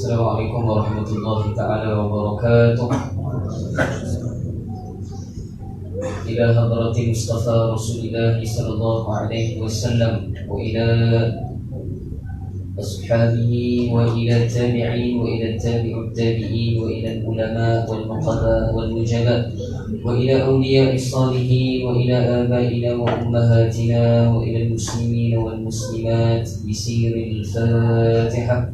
Assalamualaikum warahmatullahi ta'ala wabarakatuh. Ila hadrati Mustafa Rasulullah sallallahu alaihi wasallam wa ila ashabihi wa ila tabi'in wa ila tabi'ut tabi'in wa ila ulama wal nuqaba wal nujaba wa ila awliya'is salihin wa ila abaina wa ummahatina wa ila muslimin wal muslimat bisiril Fatihah.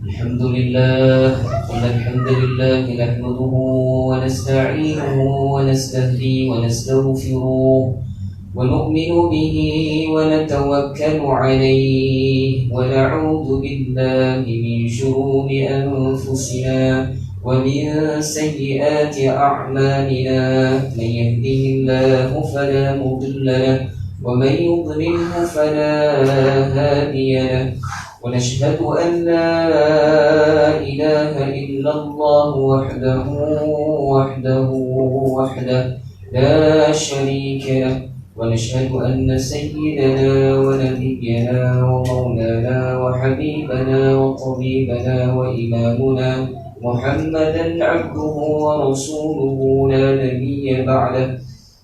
الحمد لله نحمده ونستعينه ونستهديه ونستغفره ونؤمن به ونتوكل عليه ونعوذ بالله من شرور أنفسنا ومن سيئات أعمالنا. من يهده الله فلا مضل له ومن يضلله فلا هادي له. ونشهد أن لا إله إلا الله وحده لا شريك له. ونشهد أن سيدنا ونبينا ومولانا وحبيبنا وطبيبنا وإمامنا محمدا عبده ورسوله لا نبي بعده.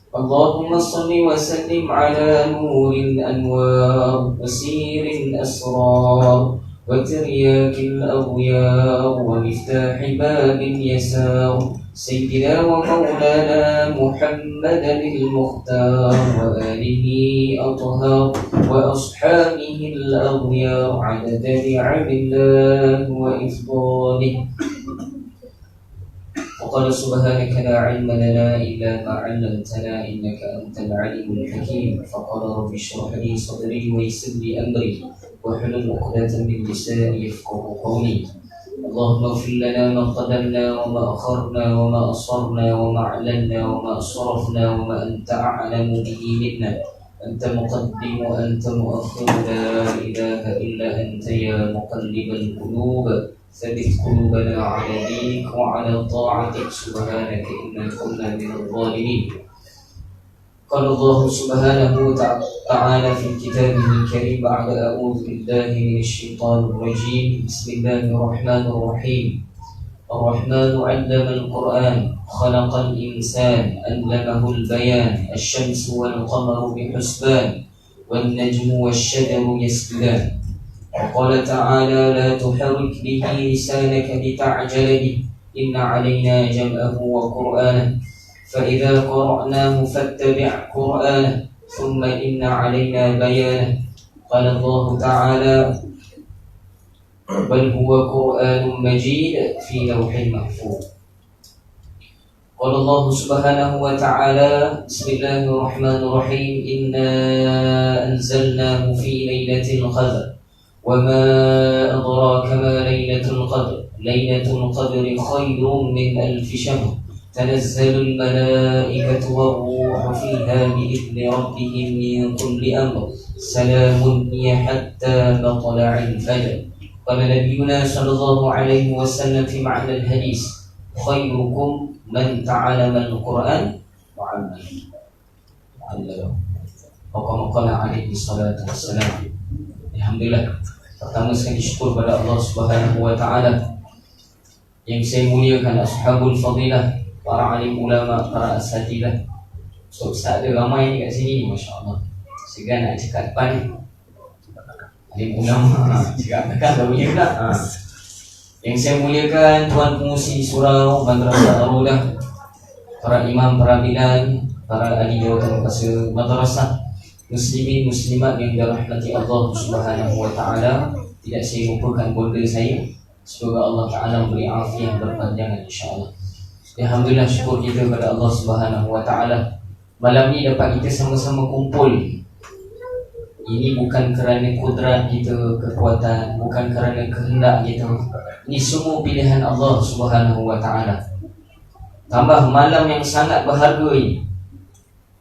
اللهم صل وسلم على نور الأنوار وسير الأسرار وترياك الأغيار ومفتاح باب اليسار سيدنا ومولانا محمدا المختار وآله أطهار وأصحابه الأغيار عدد نعم الله وإفضاله. وقال سبحانك لا علم لنا إلا ما علمتنا إنك أنت العليم الحكيم. فقال رب اشرح لي صدري ويسر لي أمري واحلل عقدة من لساني يفقهوا قولي. اللهم اغفر لنا ما قدمنا وما أخرنا وما أسررنا وما أعلنا وما أسرفنا وما أنت أعلم به منا. أنت مقدم وأنت مؤخر لا إله إلا أنت يا مقلب القلوب ثبت قلوبنا على دينك وعلى طاعتك سبحانك إنا كنا من الظالمين. قال الله سبحانه وتعالى في كتابه الكريم بعد أعوذ بالله من الشيطان الرجيم. بسم الله الرحمن الرحيم. الرحمن علم القرآن خلق الإنسان علمه البيان. الشمس والقمر بحسبان والنجم والشجر يسجدان. وقال تعالى لا تحرك به لسانك لتعجل به إن علينا جمعه وقرآنه فإذا قرأناه فاتبع قرآنه ثم إن علينا بيانه. قال الله تعالى بل هو قرآن مجيد في لوح محفوظ. قال الله سبحانه وتعالى بسم الله الرحمن الرحيم. إنا أنزلناه في ليلة القدر وما أدراك ما ليلة القدر. ليلة القدر خير من 1000 شهر. تنزل الملائكة والروح فيها بإذن ربهم من كل أمر سلام هي حتى مطلع الفجر. قال نبينا صلى الله عليه وسلم في معنى الحديث خيركم من تعلم القرآن وعلمه. وكما قال عليه الصلاة والسلام. Alhamdulillah. Pertama sekali syukur pada Allah Subhanahu wa taala yang saya muliakan ashabul fadilah, para alim ulama, para asatidah. So, ustaz ada ramai ni kat sini, masya-Allah. Segan nak cakap depan ni. Alim ulama, cakap dekat tak boleh pula. Yang saya muliakan tuan pengurusi surau Madrasah Ar-Rudah, para imam, para bidan, para ahli jawatan kuasa madrasah, muslimin muslimat yang dirahmati Allah Subhanahu wa taala. Tidak saya lupakan bonda saya. Semoga Allah taala memberi afiat berpanjangan insya-Allah. Alhamdulillah, syukur kita kepada Allah Subhanahu wa taala. Malam ni dapat kita sama-sama kumpul. Ini bukan kerana kudrat kita, kekuatan, bukan kerana kehendak kita. Ini semua pilihan Allah Subhanahu wa taala. Tambah malam yang sangat berharga ini.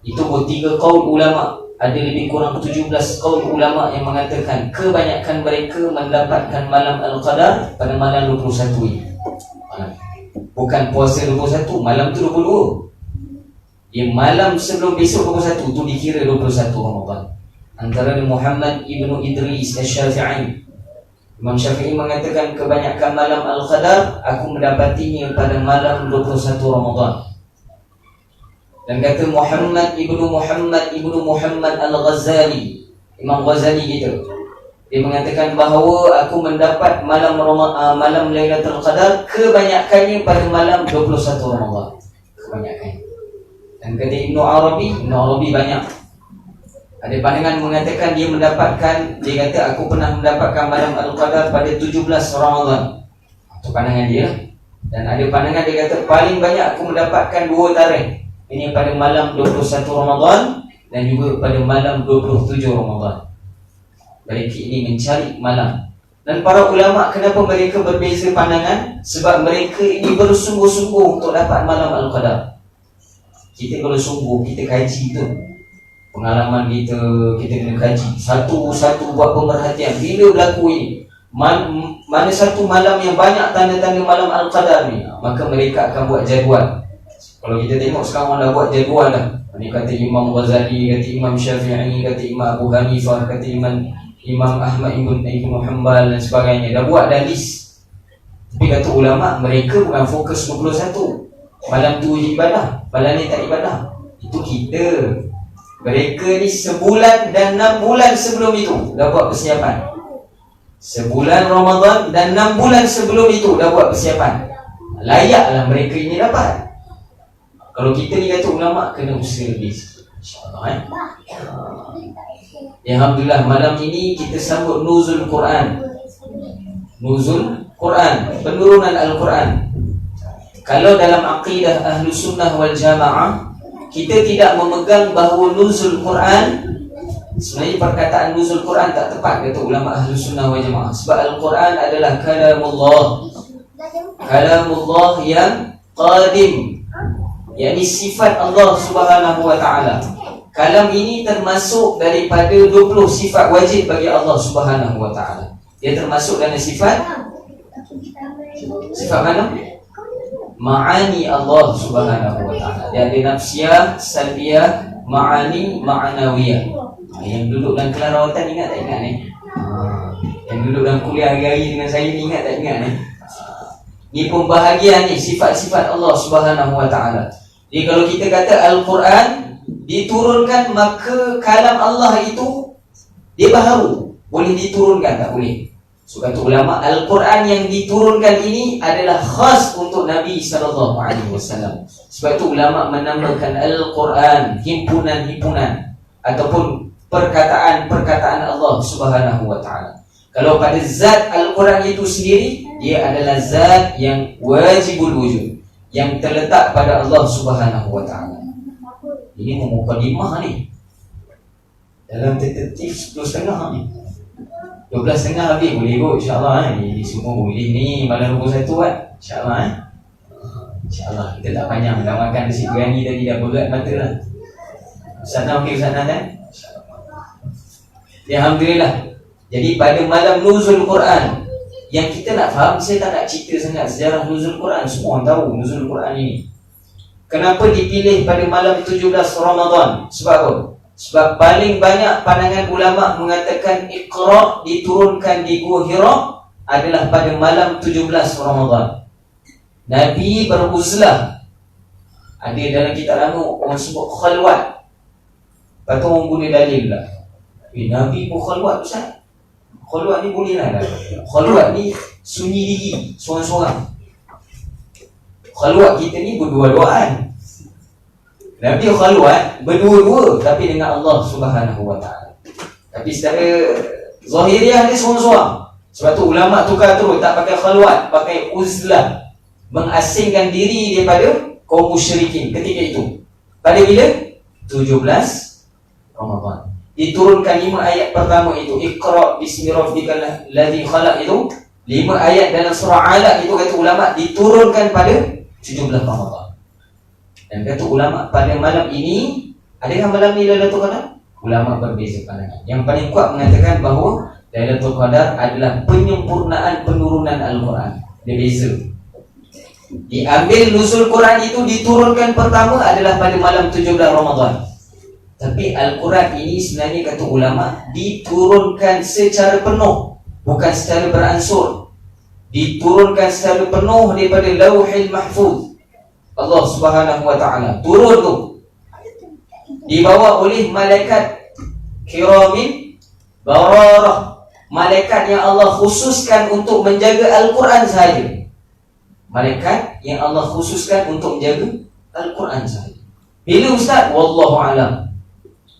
Itu bertiga qaul ulama. Ada lebih kurang 17 kaum ulama yang mengatakan kebanyakan mereka mendapatkan malam Al-Qadar pada malam 21 ini. Bukan puasa 21, malam tu 22. Malam sebelum besok 21 tu dikira 21 Ramadan. Antara Muhammad ibnu Idris Asy-Syafi'i, Imam Syafi'i mengatakan kebanyakan malam Al-Qadar aku mendapatinya pada malam 21 Ramadan. Dan kata Muhammad ibnu Al-Ghazali, Imam Ghazali gitu, dia mengatakan bahawa aku mendapat malam Lailatul Qadar kebanyakannya pada malam 21 Ramadan. Kebanyakannya. Dan kata Ibnu Arabi banyak. Ada pandangan mengatakan dia kata aku pernah mendapatkan malam Al-Qadar pada 17 Ramadan. Itu pandangan dia lah. Dan ada pandangan dia kata paling banyak aku mendapatkan 2 tarikh. Ini pada malam 21 Ramadan dan juga pada malam 27 Ramadan. Mereka ini mencari malam. Dan para ulama kenapa mereka berbeza pandangan? Sebab mereka ini bersungguh-sungguh untuk dapat malam Al-Qadar. Kita kalau sungguh, kita kaji tu pengalaman kita kena kaji satu-satu, buat pemerhatian. Bila berlaku ini, mana satu malam yang banyak tanda-tanda malam Al-Qadar ni, maka mereka akan buat jadual. Kalau kita tengok sekarang dah buat jadual dah. Ini kata Imam Ghazali, kata Imam Syafi'i, kata Imam Abu Hanifah, kata Imam Ahmad ibn Hanbal dan sebagainya. Dah buat dah list. Tapi kata ulama, mereka bukan fokus 21. Malam tu ibadah, malam ni tak ibadah. Itu kita. Mereka ni sebulan dan 6 bulan sebelum itu dah buat persiapan. Sebulan Ramadan dan 6 bulan sebelum itu dah buat persiapan. Layaklah mereka ini dapat. Kalau kita ni kata ulama, kena usaha lebih sikit, InsyaAllah Alhamdulillah, malam ini kita sambut Nuzul Quran. Nuzul Quran, penurunan Al-Quran. Kalau dalam aqidah Ahlus Sunnah wal Jamaah, kita tidak memegang bahawa Nuzul Quran, sebenarnya perkataan Nuzul Quran tak tepat kata ulama Ahlus Sunnah wal Jamaah. Sebab Al-Quran adalah Kalamullah yang qadim, yakni sifat Allah Subhanahu wa ta'ala. Kalam ini termasuk daripada 20 sifat wajib bagi Allah Subhanahu wa ta'ala. Dia termasuk dalam sifat mana? Ma'ani Allah Subhanahu wa ta'ala. Dia ada nafsiyah, salbiyah, ma'ani, ma'anawiyah. Yang duduk dalam kelarawatan ingat tak ingat ni? Yang duduk dalam kuliah hari-hari dengan saya ni ingat tak ingat ni? Ni pembahagian ni sifat-sifat Allah Subhanahu wa ta'ala. Jadi kalau kita kata Al-Quran diturunkan, maka kalam Allah itu dia baharu, boleh diturunkan tak boleh? So kata ulama, Al-Quran yang diturunkan ini adalah khas untuk Nabi SAW. Sebab itu ulama menamakan Al-Quran himpunan-himpunan ataupun perkataan-perkataan Allah Subhanahu wa ta'ala. Kalau pada zat Al-Quran itu sendiri, dia adalah zat yang wajibul wujud, yang terletak pada Allah Subhanahu wa ta'ala. Ini mukadimah ni. Dalam tertib 10.30 ni, 12.30 habis boleh kot insyaAllah. Ini semua boleh ni malam 21 kan, insyaAllah InsyaAllah kita tak panjang. Dah makan nasi biryani tadi, dah berat mata lah. Sana okey sana kan? Alhamdulillah. Jadi pada malam Nuzul Quran, yang kita nak faham, saya tak nak cerita sangat sejarah Nuzul Quran. Semua orang tahu Nuzul Quran ini. Kenapa dipilih pada malam 17 Ramadan? Sebab apa? Sebab paling banyak pandangan ulama mengatakan Iqra diturunkan di Gua Hira adalah pada malam 17 Ramadan. Nabi beruzlah. Ada dalam kitab lama orang sebut khalwat. Lepas tu orang guna dalil lah. Nabi pun khalwat Ustaz. Khalwat ni boleh lah. Khalwat ni sunyi diri, seorang-seorang. Khalwat kita ni berdua-duaan. Nabi khalwat berdua-dua tapi dengan Allah Subhanahu wa ta'ala. Tapi secara zahiriah dia seorang-seorang. Sebab tu ulama tukar terus, tak pakai khalwat, pakai uzlah, mengasingkan diri daripada kaum musyrikin ketika itu. Pada bila? 17 Ramadan. Diturunkan 5 ayat pertama itu, Iqra bismi rabbikal ladzi khalaq, itu 5 ayat dalam surah Alaq itu kata ulama diturunkan pada 17 Ramadan. Dan kata ulama pada malam ini, adakah malam ni Lailatul Qadar? Ulama berbeza pandangan. Yang paling kuat mengatakan bahawa Lailatul Qadar adalah penyempurnaan penurunan Al-Quran. Dia beza. Diambil nuzul Quran itu diturunkan pertama adalah pada malam 17 Ramadan. Tapi Al-Quran ini sebenarnya kata ulama diturunkan secara penuh, bukan secara beransur. Diturunkan secara penuh daripada Lauhil Mahfuz. Allah Subhanahu wa taala turun tu, dibawa oleh malaikat kiramin bararah, malaikat yang Allah khususkan untuk menjaga Al-Quran sahaja. Malaikat yang Allah khususkan untuk menjaga Al-Quran sahaja. Bila ustaz? Wallahu alam.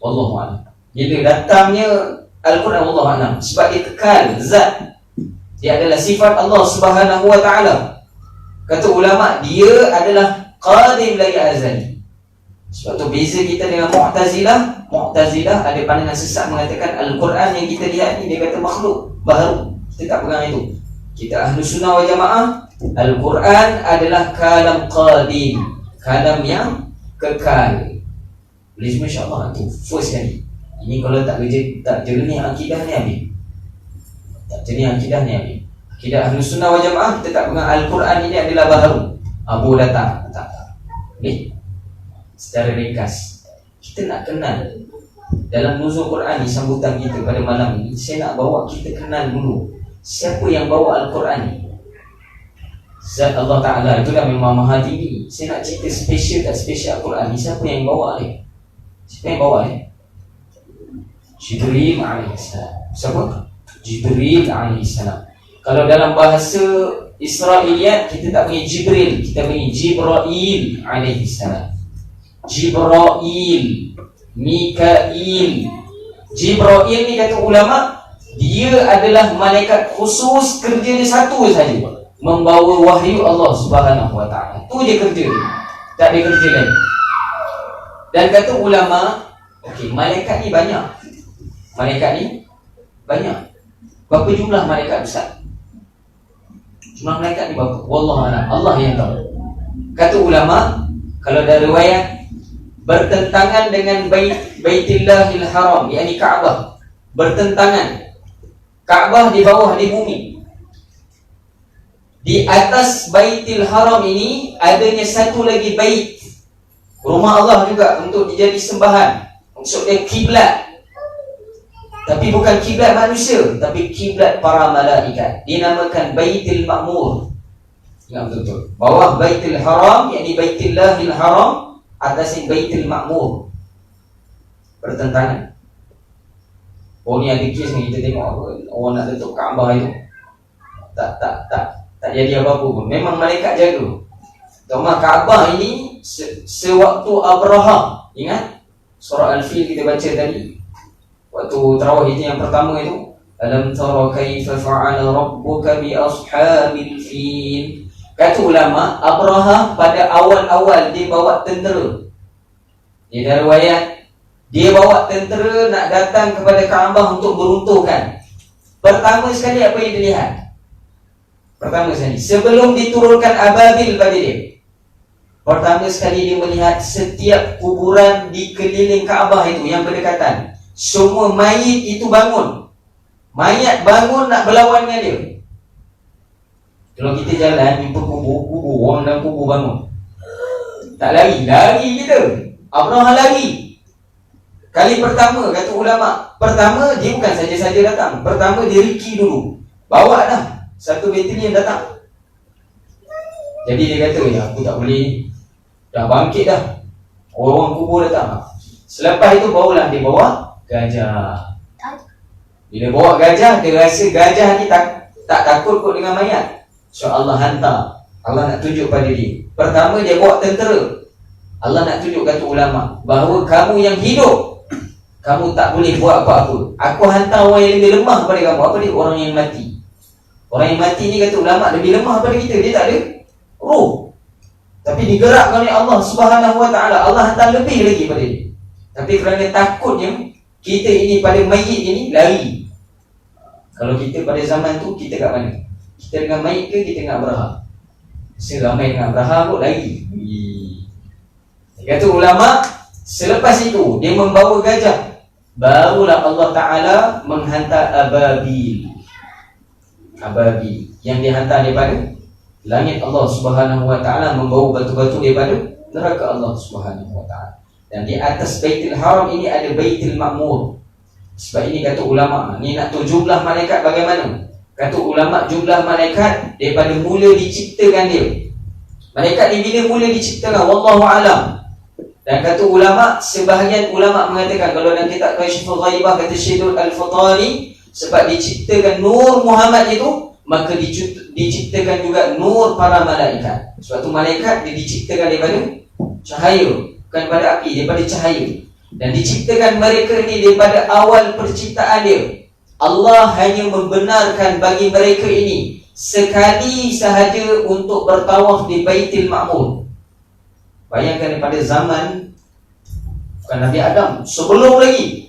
Wallahu alam. Bila datangnya Al-Quran, wallahu alam. Sebab dia kekal, zat. Dia adalah sifat Allah Subhanahu wa taala. Kata ulama, dia adalah qadim la azali. Sebab tu beza kita dengan Mu'tazilah. Mu'tazilah ada pandangan sesat mengatakan Al-Quran yang kita lihat ni dia kata makhluk baru. Kita tak pegang itu. Kita Ahlus Sunnah wal Jamaah, Al-Quran adalah kalam qadim, kalam yang kekal. Boleh semua insya-Allah tu first kali. Ini kalau tak jernih akidah ni habis. Tak jernih akidah ni habis. Akidah Ahlus Sunnah wal Jamaah kita tak pegang Al-Quran ini adalah baru. Abu datang. Tak. Boleh. Secara ringkas kita nak kenal dalam nuzul Quran ni, sambutan kita pada malam ini, saya nak bawa kita kenal dulu siapa yang bawa Al-Quran ni. Zat Allah Ta'ala itulah memang maha tinggi. Saya nak cerita spesial tak spesial Al-Quran ni, siapa yang bawa ni? Siapa yang bawa ni? Jibril alaihissalam. Siapa? Jibril alaihissalam. Kalau dalam bahasa Israiliyat kita tak panggil Jibril, kita panggil Jibrail alaihissalam. Jibrail, Mikail. Jibrail ni kata ulama, dia adalah malaikat khusus, kerja dia satu saja, membawa wahyu Allah Subhanahu wa taala. Tu je kerja dia. Tak ada kerja lain. Dan kata ulama, okey, malaikat ni banyak. Malaikat ni banyak. Berapa jumlah malaikat besar? Jumlah malaikat ni berapa? Wallahu a'lam. Allah yang tahu. Kata ulama, kalau ada riwayat bertentangan dengan Baitillahil Haram, yakni Kaabah. Bertentangan. Kaabah di bawah di bumi. Di atas Baitil Haram ini adanya satu lagi bait, rumah Allah juga untuk dijadi sembahan. Maksud dia kiblat. Tapi bukan kiblat manusia, tapi kiblat para malaikat. Dinamakan Baitil Ma'mur. Ingat betul-betul. Bawah Baitil Haram, yakni Baitillahil Haram, atas Baitil Ma'mur. Bertentangan. Oh ni ada kes ni, kita tengok apa, orang nak letak Kaabah itu. Tak jadi apa-apa pun. Memang malaikat jaga. Cuma Kaabah ini sewaktu Abraha, ingat surah Al-Fil kita baca tadi, waktu tarawih itu yang pertama itu, alam tara kaifa fa'ala rabbuka bi ashabil fil. Kata ulama, Abraha pada awal-awal dia bawa tentera. Dia ada riwayat, dia bawa tentera nak datang kepada Kaabah untuk meruntuhkan. Pertama sekali apa yang dilihat? Pertama sekali, sebelum diturunkan ababil pada dia, pertama sekali dia melihat setiap kuburan di keliling Kaabah itu yang berdekatan, semua mayit itu bangun. Mayat bangun nak berlawan dengan dia. Kalau kita jalan jumpa kubur, orang dalam kubur bangun, tak lari kita. Abraha lari. Kali pertama, kata ulama, pertama dia bukan saja-saja datang. Pertama dia riki dulu, bawa dah satu bateri yang datang. Jadi dia kata, ya aku tak boleh, dah bangkit dah, orang kubur datang. Selepas itu barulah dia bawa gajah. Bila bawa gajah, dia rasa gajah ni tak takut kot dengan mayat. So Allah hantar, Allah nak tunjuk pada dia. Pertama dia bawa tentera. Allah nak tunjuk, kata ulama, bahawa kamu yang hidup, kamu tak boleh buat apa-apa. Aku hantar orang yang lebih lemah pada kamu. Apa dia? Orang yang mati. Orang yang mati ni, kata ulama, lebih lemah pada kita. Dia tak ada roh, tapi digerakkan oleh Allah Subhanahu wa taala. Allah hantar lebih lagi pada dia. Tapi kerana takutnya kita ini pada mayit ini, lari. Kalau kita pada zaman tu, kita kat mana? Kita dengan mayit ke kita dengan Abraha? Seramai dengan Abraha kot lari. Kata ulama, selepas itu dia membawa gajah, barulah Allah Ta'ala menghantar ababil. Ababil yang dihantar daripada Langit Allah Subhanahu wa taala membawa batu-batu daripada neraka Allah Subhanahu wa taala. Dan di atas Baitul Haram ini ada Baitul Ma'mur. Sebab ini kata ulama, ni nak tahu jumlah malaikat bagaimana? Kata ulama, jumlah malaikat daripada mula diciptakan dia. Malaikat ni bila mula diciptakan, wallahu alam. Dan kata ulama, sebahagian ulama mengatakan, kalau dalam kitab Kasyiful Ghaibah kata Syedul Al-Fatani, sebab diciptakan nur Muhammad itu, maka diciptakan juga nur para malaikat. Suatu malaikat dia diciptakan daripada cahaya, bukan daripada api, daripada cahaya. Dan diciptakan mereka ni daripada awal perciptaan dia. Allah hanya membenarkan bagi mereka ini sekali sahaja untuk bertawaf di Baitul Ma'mur. Bayangkan daripada zaman bukan Nabi Adam, sebelum lagi.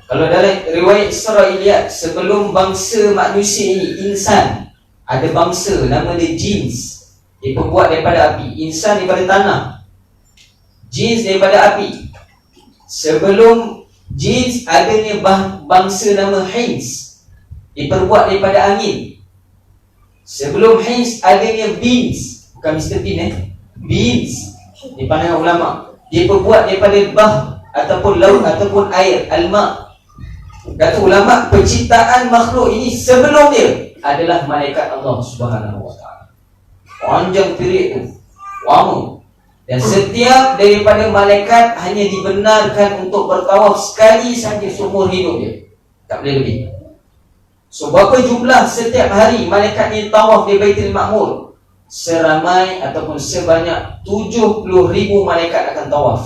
Kalau dalam riwayat Israiliyat, sebelum bangsa manusia ini, insan, ada bangsa nama dia jins. Dia berbuat daripada api. Insan daripada tanah, jins daripada api. Sebelum jins adanya bangsa nama Hins, diperbuat daripada angin. Sebelum Hins adanya Beans, bukan Mr. Bean Beans, di pandangan ulama, diperbuat daripada bah ataupun laut ataupun air, al-ma'. Kata ulama, penciptaan makhluk ini sebelum dia adalah malaikat Allah Subhanahu wa taala. Panjang period tu, lama. Dan setiap daripada malaikat hanya dibenarkan untuk bertawaf sekali saja seumur hidup dia, tak boleh lebih. So berapa jumlah setiap hari malaikat ni tawaf di Baitul Ma'mur? Seramai ataupun sebanyak 70,000 malaikat akan tawaf,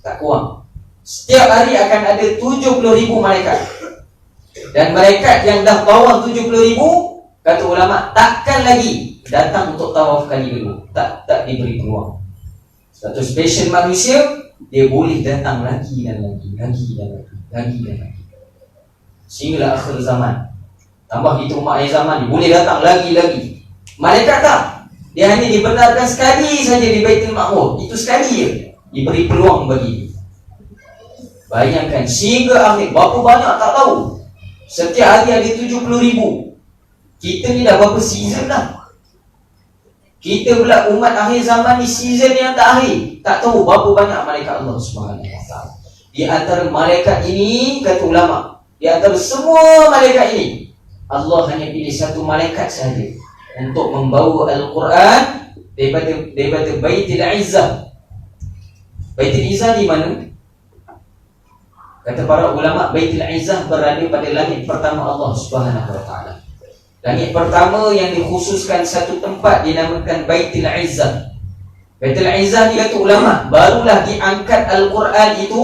tak kurang. Setiap hari akan ada 70,000 malaikat. Dan malaikat yang dah tawaf 70,000, kata ulama, takkan lagi datang untuk tawaf kali kedua. Tak diberi peluang. Satu special manusia, dia boleh datang lagi dan lagi. Sehinggalah akhir zaman. Tambah kita umat akhir zaman ni, boleh datang lagi. Malaikat tak, dia hanya dibenarkan sekali saja di Baitul Ma'mur. Itu sekali je diberi peluang bagi. Bayangkan sehingga akhir, berapa banyak tak tahu. Setiap hari ada 70,000. Kita ni dah berapa season dah. Kita pula umat akhir zaman ni, season yang tak akhir, tak tahu berapa banyak malaikat Allah Subhanahu wa taala. Di antara malaikat ini, kata ulama, di antara semua malaikat ini, Allah hanya pilih satu malaikat sahaja untuk membawa Al-Quran daripada Baitul Izzah. Baitul Izzah di mana? Kata para ulama, Baitul Izzah berada pada langit pertama Allah Subhanahu wa taala. Langit pertama yang dikhususkan satu tempat dinamakan Baitul Izzah. Baitul Izzah ni, kata ulama, barulah diangkat Al-Quran itu,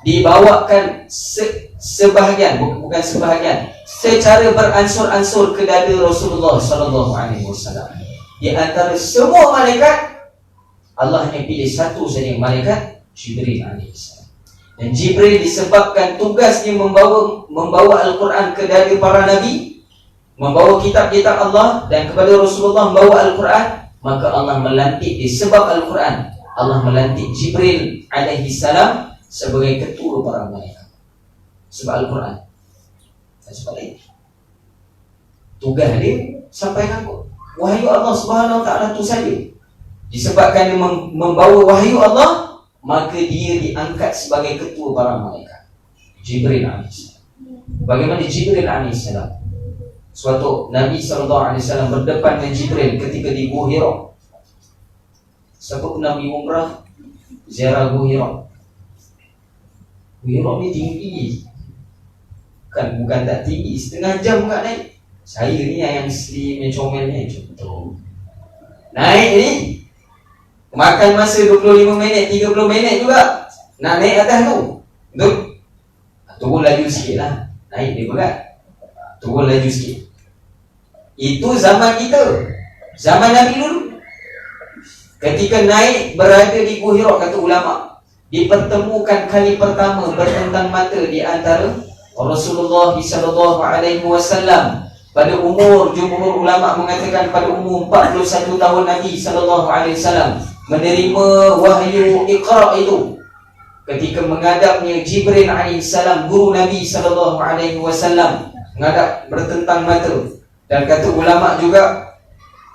dibawakan sebahagian, bukan sebahagian, secara beransur-ansur ke dada Rasulullah sallallahu alaihi wasallam. Di antara semua malaikat, Allah hanya pilih satu saja, malaikat Jibril alaihi salam. Dan Jibril disebabkan tugasnya membawa Al-Quran ke dada para nabi, membawa kitab-kitab Allah, dan kepada Rasulullah membawa Al-Quran, maka Allah melantik disebab Al-Quran, Allah melantik Jibril alaihi salam sebagai ketua para malaikat. Sebab Al-Quran. Dan sebab lain, tugas dia sampaikan wahyu Allah Subhanahu wa taala itu saja. Disebabkan dia membawa wahyu Allah, maka dia diangkat sebagai ketua para malaikat, Jibril alaihi salam. Bagaimana Jibril alaihi salam? Suatu Nabi SAW berdepan dengan Jibril ketika di Gua Hira. Siapa pernah pergi umrah, ziarah Gua Hira? Gua Hira ni tinggi, bukan tak tinggi, setengah jam kat naik. Saya ni yang slim, yang comel ni, contoh naik ni makan masa 25 minit, 30 minit juga nak naik atas tu. Betul? Turun laju sikit lah, naik dia berat, turun laju sikit. Itu zaman kita, zaman Nabi dulu. Ketika naik berada di Gua Hira, kata ulama, dipertemukan kali pertama bertentang mata di antara Rasulullah sallallahu alaihi wasallam pada umur, jumhur ulama mengatakan pada umur 41 tahun Nabi sallallahu alaihi wasallam menerima wahyu Iqra itu. Ketika menghadapnya Jibril alaihi salam, guru Nabi sallallahu alaihi wasallam, menghadap bertentang mata. Dan kata ulama juga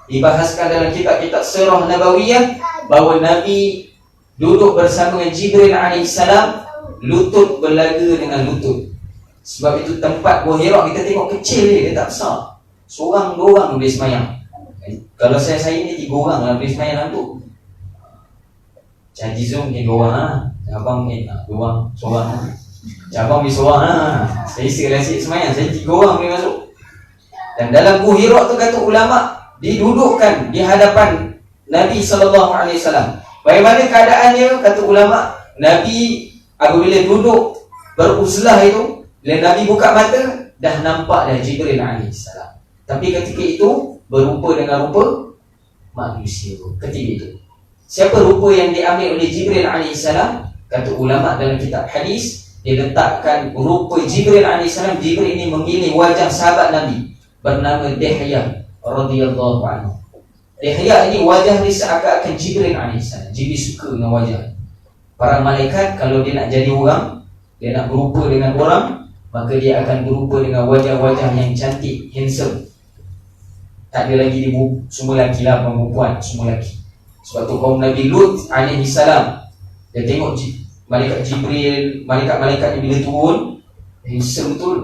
dibahaskan dalam kitab-kitab sirah nabawiyah bahawa Nabi duduk bersama dengan Jibril alaihissalam, lutut berlaga dengan lutut. Sebab itu tempat Gua Hira kita tengok kecil dia tak besar. Seorang dua orang boleh semayang. Kalau saya ni 3 orang lah boleh semayang tu. Haji Zul mungkin 2 orang lah. Abang mungkin 2 orang, seorang lah. Abang boleh seorang lah. Saya asyik semayang, saya 3 orang boleh masuk. Dan dalam Gua Hira tu kata ulama, didudukkan di hadapan Nabi SAW. Bagaimana keadaannya? Kata ulama, Nabi apabila duduk beruzlah itu, bila Nabi buka mata, dah nampak dah Jibril AS. Tapi ketika itu berupa dengan rupa manusia. Ketika itu siapa rupa yang diambil oleh Jibril AS? Kata ulama dalam kitab hadis, dia letakkan rupa Jibril AS. Jibril ini memilih wajah sahabat Nabi bernama Dihya radhiyallahu anhu. Dihya ini wajah dia seakan-akan Jibril AS. Jibril suka dengan wajah. Para malaikat kalau dia nak jadi orang, dia nak berupa dengan orang, maka dia akan berupa dengan wajah-wajah yang cantik, handsome. Tak ada lagi dia semua lelaki lah, perempuan semua lelaki. Sebab tu kaum Nabi Lut AS, dia tengok malaikat Jibril, malaikat-malaikat ni bila turun, handsome betul.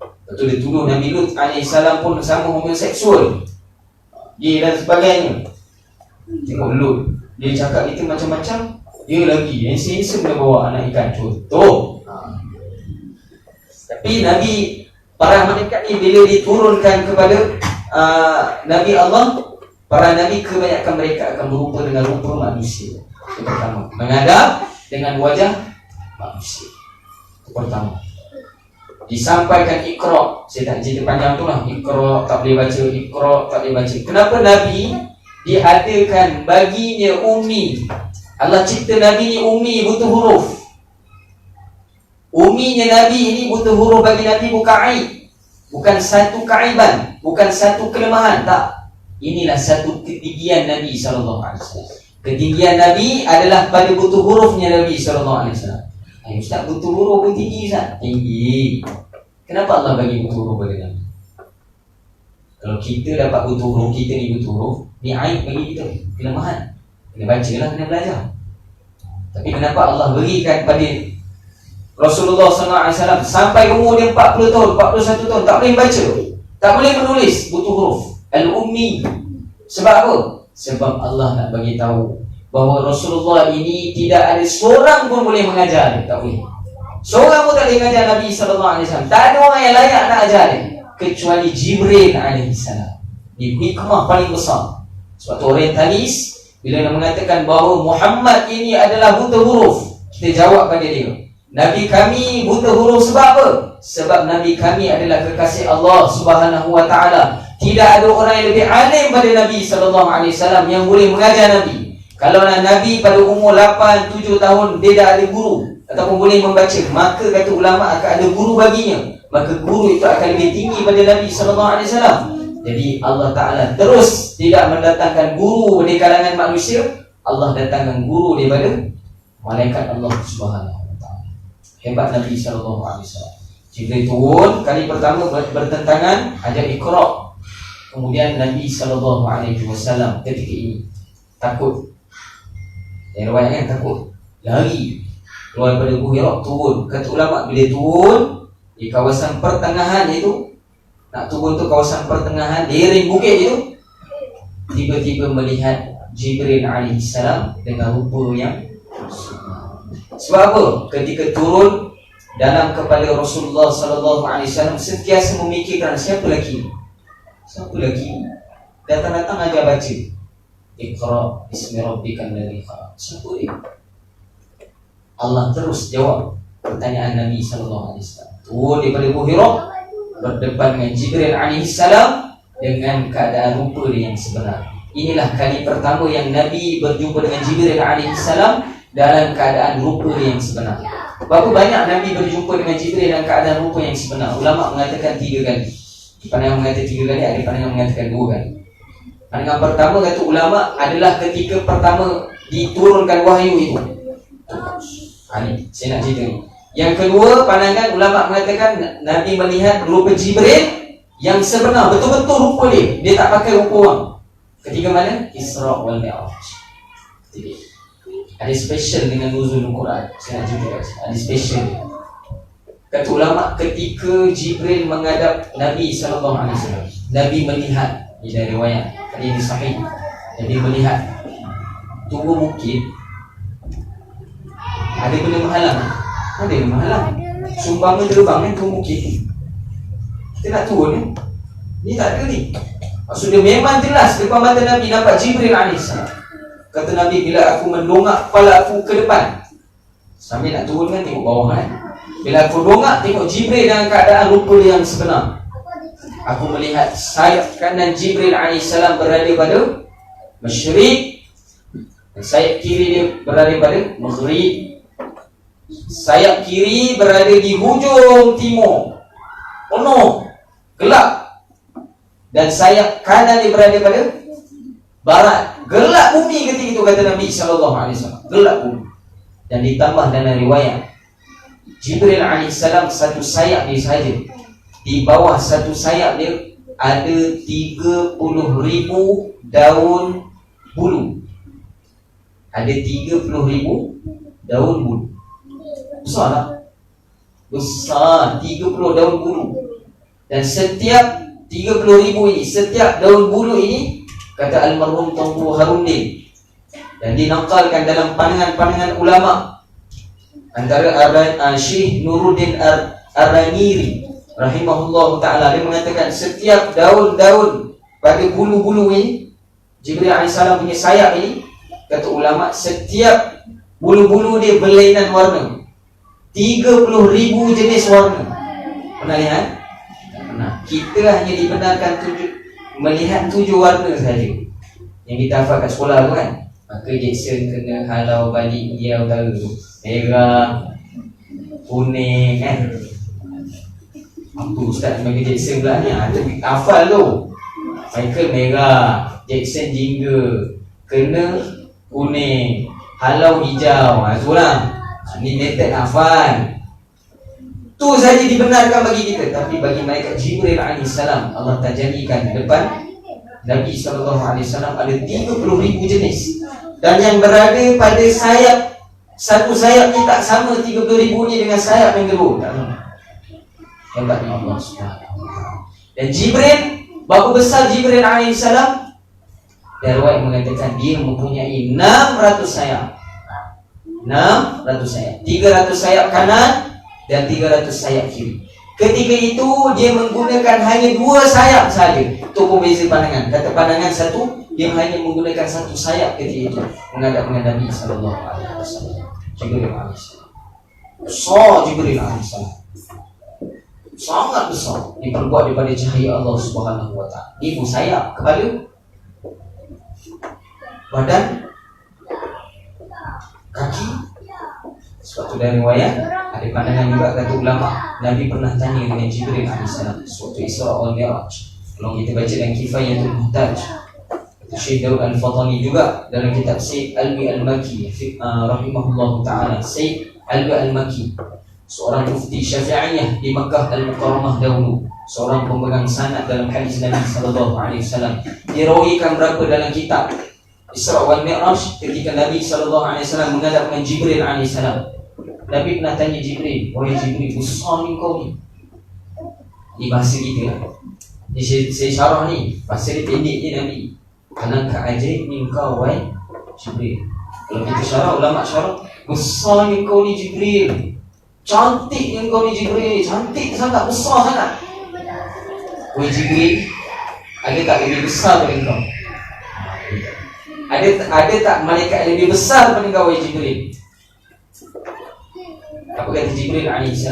Lepas tu dia tuduh Nabi Lut AS pun sama homoseksual, gay dan sebagainya. Tengok Lut, dia cakap kita macam-macam, dia lagi handsome dia bawa anak ikan. Contoh. Tapi Nabi, para malaikat ni bila diturunkan kepada Nabi Allah, para Nabi kebanyakan mereka akan berupa dengan rupa manusia. Itu pertama, menghadap dengan wajah manusia. Itu pertama. Disampaikan Iqra. Saya tak cerita panjang tu lah. Iqra tak boleh baca, Iqra tak boleh baca. Kenapa Nabi diadakan baginya ummi? Allah cipta Nabi ni ummi, buta huruf. Umminya Nabi ini buta huruf bagi Nabi bukan aib. Bukan satu keaiban, bukan satu kelemahan, tak. Inilah satu ketinggian Nabi SAW. Ketinggian Nabi adalah pada buta hurufnya Nabi SAW. Ustaz, buta huruf pun tinggi Ustaz? Tinggi. Kenapa Allah bagi buta huruf pada Nabi? Kalau kita dapat buta huruf, kita ni buta huruf, ni aib bagi kita, kelemahan. Kena baca lah, kena belajar. Tapi kenapa Allah berikan pada Rasulullah SAW sampai umur dia 40 tahun, 41 tahun, tak boleh baca, tak boleh menulis, buta huruf Al-Ummi. Sebab apa? Sebab Allah nak bagi tahu bahawa Rasulullah ini tidak ada seorang pun boleh mengajar dia. Tak boleh. Seorang pun tak boleh mengajar Nabi SAW. Tak ada orang yang layak nak ajar dia kecuali Jibril AS. Ini hikmah paling besar. Sebab tu orientalis bila nak mengatakan bahawa Muhammad ini adalah buta huruf, kita jawab pada dia, Nabi kami buta huruf sebab apa? Sebab Nabi kami adalah kekasih Allah Subhanahu wa ta'ala. Tidak ada orang yang lebih alim pada Nabi SAW yang boleh mengajar Nabi. Kalau Nabi pada umur 8-7 tahun dia dah ada guru ataupun boleh membaca, maka kata ulama akan ada guru baginya. Maka guru itu akan lebih tinggi pada Nabi SAW. Jadi Allah Ta'ala terus tidak mendatangkan guru di kalangan manusia, Allah datangkan guru daripada malaikat Allah Subhanahu. Hebat Nabi SAW. Jibril turun kali pertama bertentangan, ajak Iqra. Kemudian Nabi SAW ketika ini takut. Yang riwayatkan takut, lari keluar daripada Gua Hira, turun. Kata ulama bila turun di kawasan pertengahan itu, nak turun tu kawasan pertengahan lereng bukit itu, tiba-tiba melihat Jibril AS dengan rupa yang sebab apa? Ketika turun dalam kepala Rasulullah SAW sentiasa memikirkan siapa lagi? Siapa lagi? Datang-datang aja baca Iqra bismi rabbikal ladzi khalaq. Siapa dia? Allah terus jawab pertanyaan Nabi SAW. Turun daripada Gua Hira, berdepan dengan Jibril AS dengan keadaan rupa dia yang sebenar. Inilah kali pertama yang Nabi berjumpa dengan Jibril AS dalam keadaan rupa yang sebenar. Berapa banyak Nabi berjumpa dengan Jibril dalam keadaan rupa yang sebenar? Ulama mengatakan 3 kali. Pandangan mengatakan 3 kali, ada pandangan mengatakan 2 kali. Pandangan pertama kata ulama adalah ketika pertama diturunkan wahyu itu. Ini saya nak cerita ni. Yang kedua, pandangan ulama mengatakan Nabi melihat rupa Jibril yang sebenar, betul-betul rupa dia. Dia tak pakai rupa orang. Ketika mana? Isra wal Mi'raj. Jadi ada special dengan nuzul Quran. Saya nak cerita, ada special. Kata ulama, ketika Jibril menghadap Nabi SAW, Nabi melihat, ini dari riwayat, ini sahih. Nabi melihat tunggu bukit, ada benda menghalang. Ada benda menghalang. Sumpama terbang kan tunggu bukit. Kita nak turun ni, ni tak ada ni. Maksudnya memang jelas depan mata Nabi nampak Jibril AS. Kata Nabi, bila aku mendongak kepala aku ke depan, sambil nak turun kan tengok bawah kan. Bila aku dongak tengok Jibril dalam keadaan rupa yang sebenar. Aku melihat sayap kanan Jibril AS berada pada Masyriq, dan sayap kiri dia berada pada Maghrib. Sayap kiri berada di hujung timur, penuh, gelap. Dan sayap kanan dia berada pada barat, gelap bumi ketika itu, kata Nabi SAW. Gelap bumi. Dan ditambah dalam riwayat, Jibril AS satu sayap dia saja, di bawah satu sayap dia ada 30,000 daun bulu. Ada 30,000 daun bulu. Besar tak? Besar, 30 daun bulu. Dan setiap 30,000 ini, setiap daun bulu ini, kata almarhum Tunku Harundin, dan dinakalkan dalam pandangan-pandangan ulama, antara Syekh Nuruddin Ar-Raniri rahimahullah ta'ala, dia mengatakan setiap daun-daun pada bulu-bulu ini, Jibril AS punya sayap ini, kata ulama, setiap bulu-bulu dia berlainan warna, 30,000 jenis warna. Pernah lihat? Tak pernah. Kita hanya dibenarkan melihat 7 warna saja yang kita hafal kat sekolah tu kan. Maka Jackson kena halau balik dia utara tu, merah, kuning kan. Apa Ustaz bagi Jackson pula ni? Ada hafal tu. Michael merah, Jackson jingga, kena kuning, halau hijau. Tu lah. Ni method hafal. Tu saja dibenarkan bagi kita. Tapi bagi malaikat Jibril AS, Allah tajanikan depan Nabi SAW ada 30,000 jenis. Dan yang berada pada sayap, satu sayap ni tak sama 30,000 ni dengan sayap yang kedua. Tak sama. Hebatnya Allah SWT. Dan Jibril, berapa besar Jibril AS? Dan riwayat mengatakan dia mempunyai 600 sayap. 600 sayap, 300 sayap kanan dan 300 sayap kiri. Ketika itu dia menggunakan hanya 2 sayap saja. Itu pun beza pandangan. Kata pandangan satu, dia hanya menggunakan 1 sayap ketika itu menghadap dengan Nabi SAW. Jibril AS. Besar Jibril AS. Sangat besar. Diperbuat daripada cahaya Allah Subhanahu Wa Taala. Dia pun sayap, kepala, badan, kaki. Sebab tu dari riwayat ada pandangan juga, kata ulama, Nabi pernah tanya dengan Jibril AS suatu Isra wal Mi'raj. Kalau kita baca dalam Kifayatul Muhtaj, Syekh Daud Al-Fatani juga dalam kitab Syekh Alwi Al-Maki rahimahullah ta'ala, Syekh Alwi Al-Maki, seorang mufti Syafi'iyah di Makkah Al-Mukarramah dahulu, seorang pemegang sanad dalam hadis Nabi SAW. Dirawikan berapa dalam kitab Isra wal Mi'raj, ketika Nabi SAW menghadap dengan Jibril AS. Nabi pernah tanya Jibril, wahai Jibril, besar ni kau ni? Ini bahasa kita lah. Ini saya syarah ni, bahasa dia pendek je Nabi. Alangkah ajaib ni kau wahai Jibril. Kalau kita syarah, ulama syarah, besar ni kau ni Jibril, cantik ni kau ni Jibril, cantik sangat, besar sangat. Wahai Jibril, ada tak lebih besar daripada kau? Ada tak malaikat lebih besar daripada kau wahai Jibril? Apa kata Jibril AS?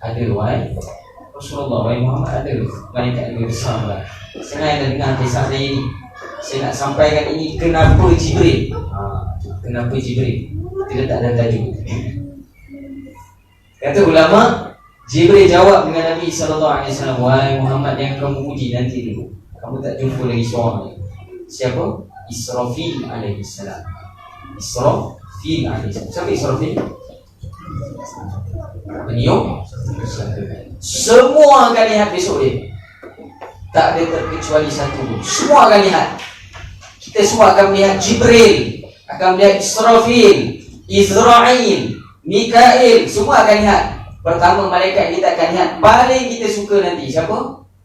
Ada wahai Rasulullah, wahai Muhammad, ada malaikat lebih besar lah. Saya dah dengar kisah saya ni. Saya nak sampaikan ini kenapa Jibril. Kenapa Jibril? Dia letak dalam tajuk. Kata ulama, Jibril jawab dengan Nabi SAW, wahai Muhammad, yang kamu puji nanti dulu, kamu tak jumpa lagi suami. Siapa? Israfil alaihissalam. Israfil alaihissalam. Siapa Israfil? Beliau semua akan lihat besok dia. Tak ada terkecuali satu pun. Semua akan lihat. Kita semua akan melihat Jibril, akan melihat Israfil, Israel, Mikail, semua akan lihat. Pertama malaikat kita akan lihat. Paling kita suka nanti siapa?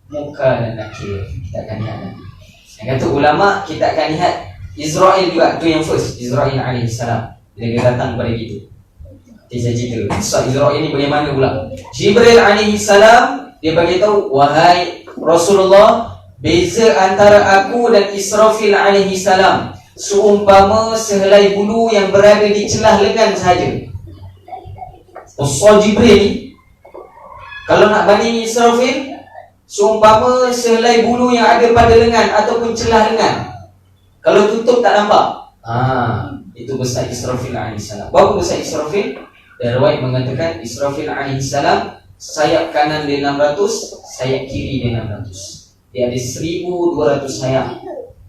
Muka dan Nakir. Kita akan lihat nanti. Yang kata ulama, kita akan lihat Israel juga. Tu yang first, Israel alaihissalam. Bila dia datang kepada kita, dia cerita kisah Israel ni bagaimana pula. Jibril alaihissalam, dia beritahu, wahai Rasulullah, beza antara aku dan Israfil alaihissalam seumpama sehelai bulu yang berada di celah lengan sahaja. Usul Jibril ni, kalau nak banding Israfil, seumpama sehelai bulu yang ada pada lengan ataupun celah lengan. Kalau tutup tak nampak. Itu besar Israfil alaihissalam. Berapa besar Israfil? Dan riwayat mengatakan Israfil alaihissalam sayap kanan dia 600, sayap kiri dia 600. Dia ada 1200 sayap.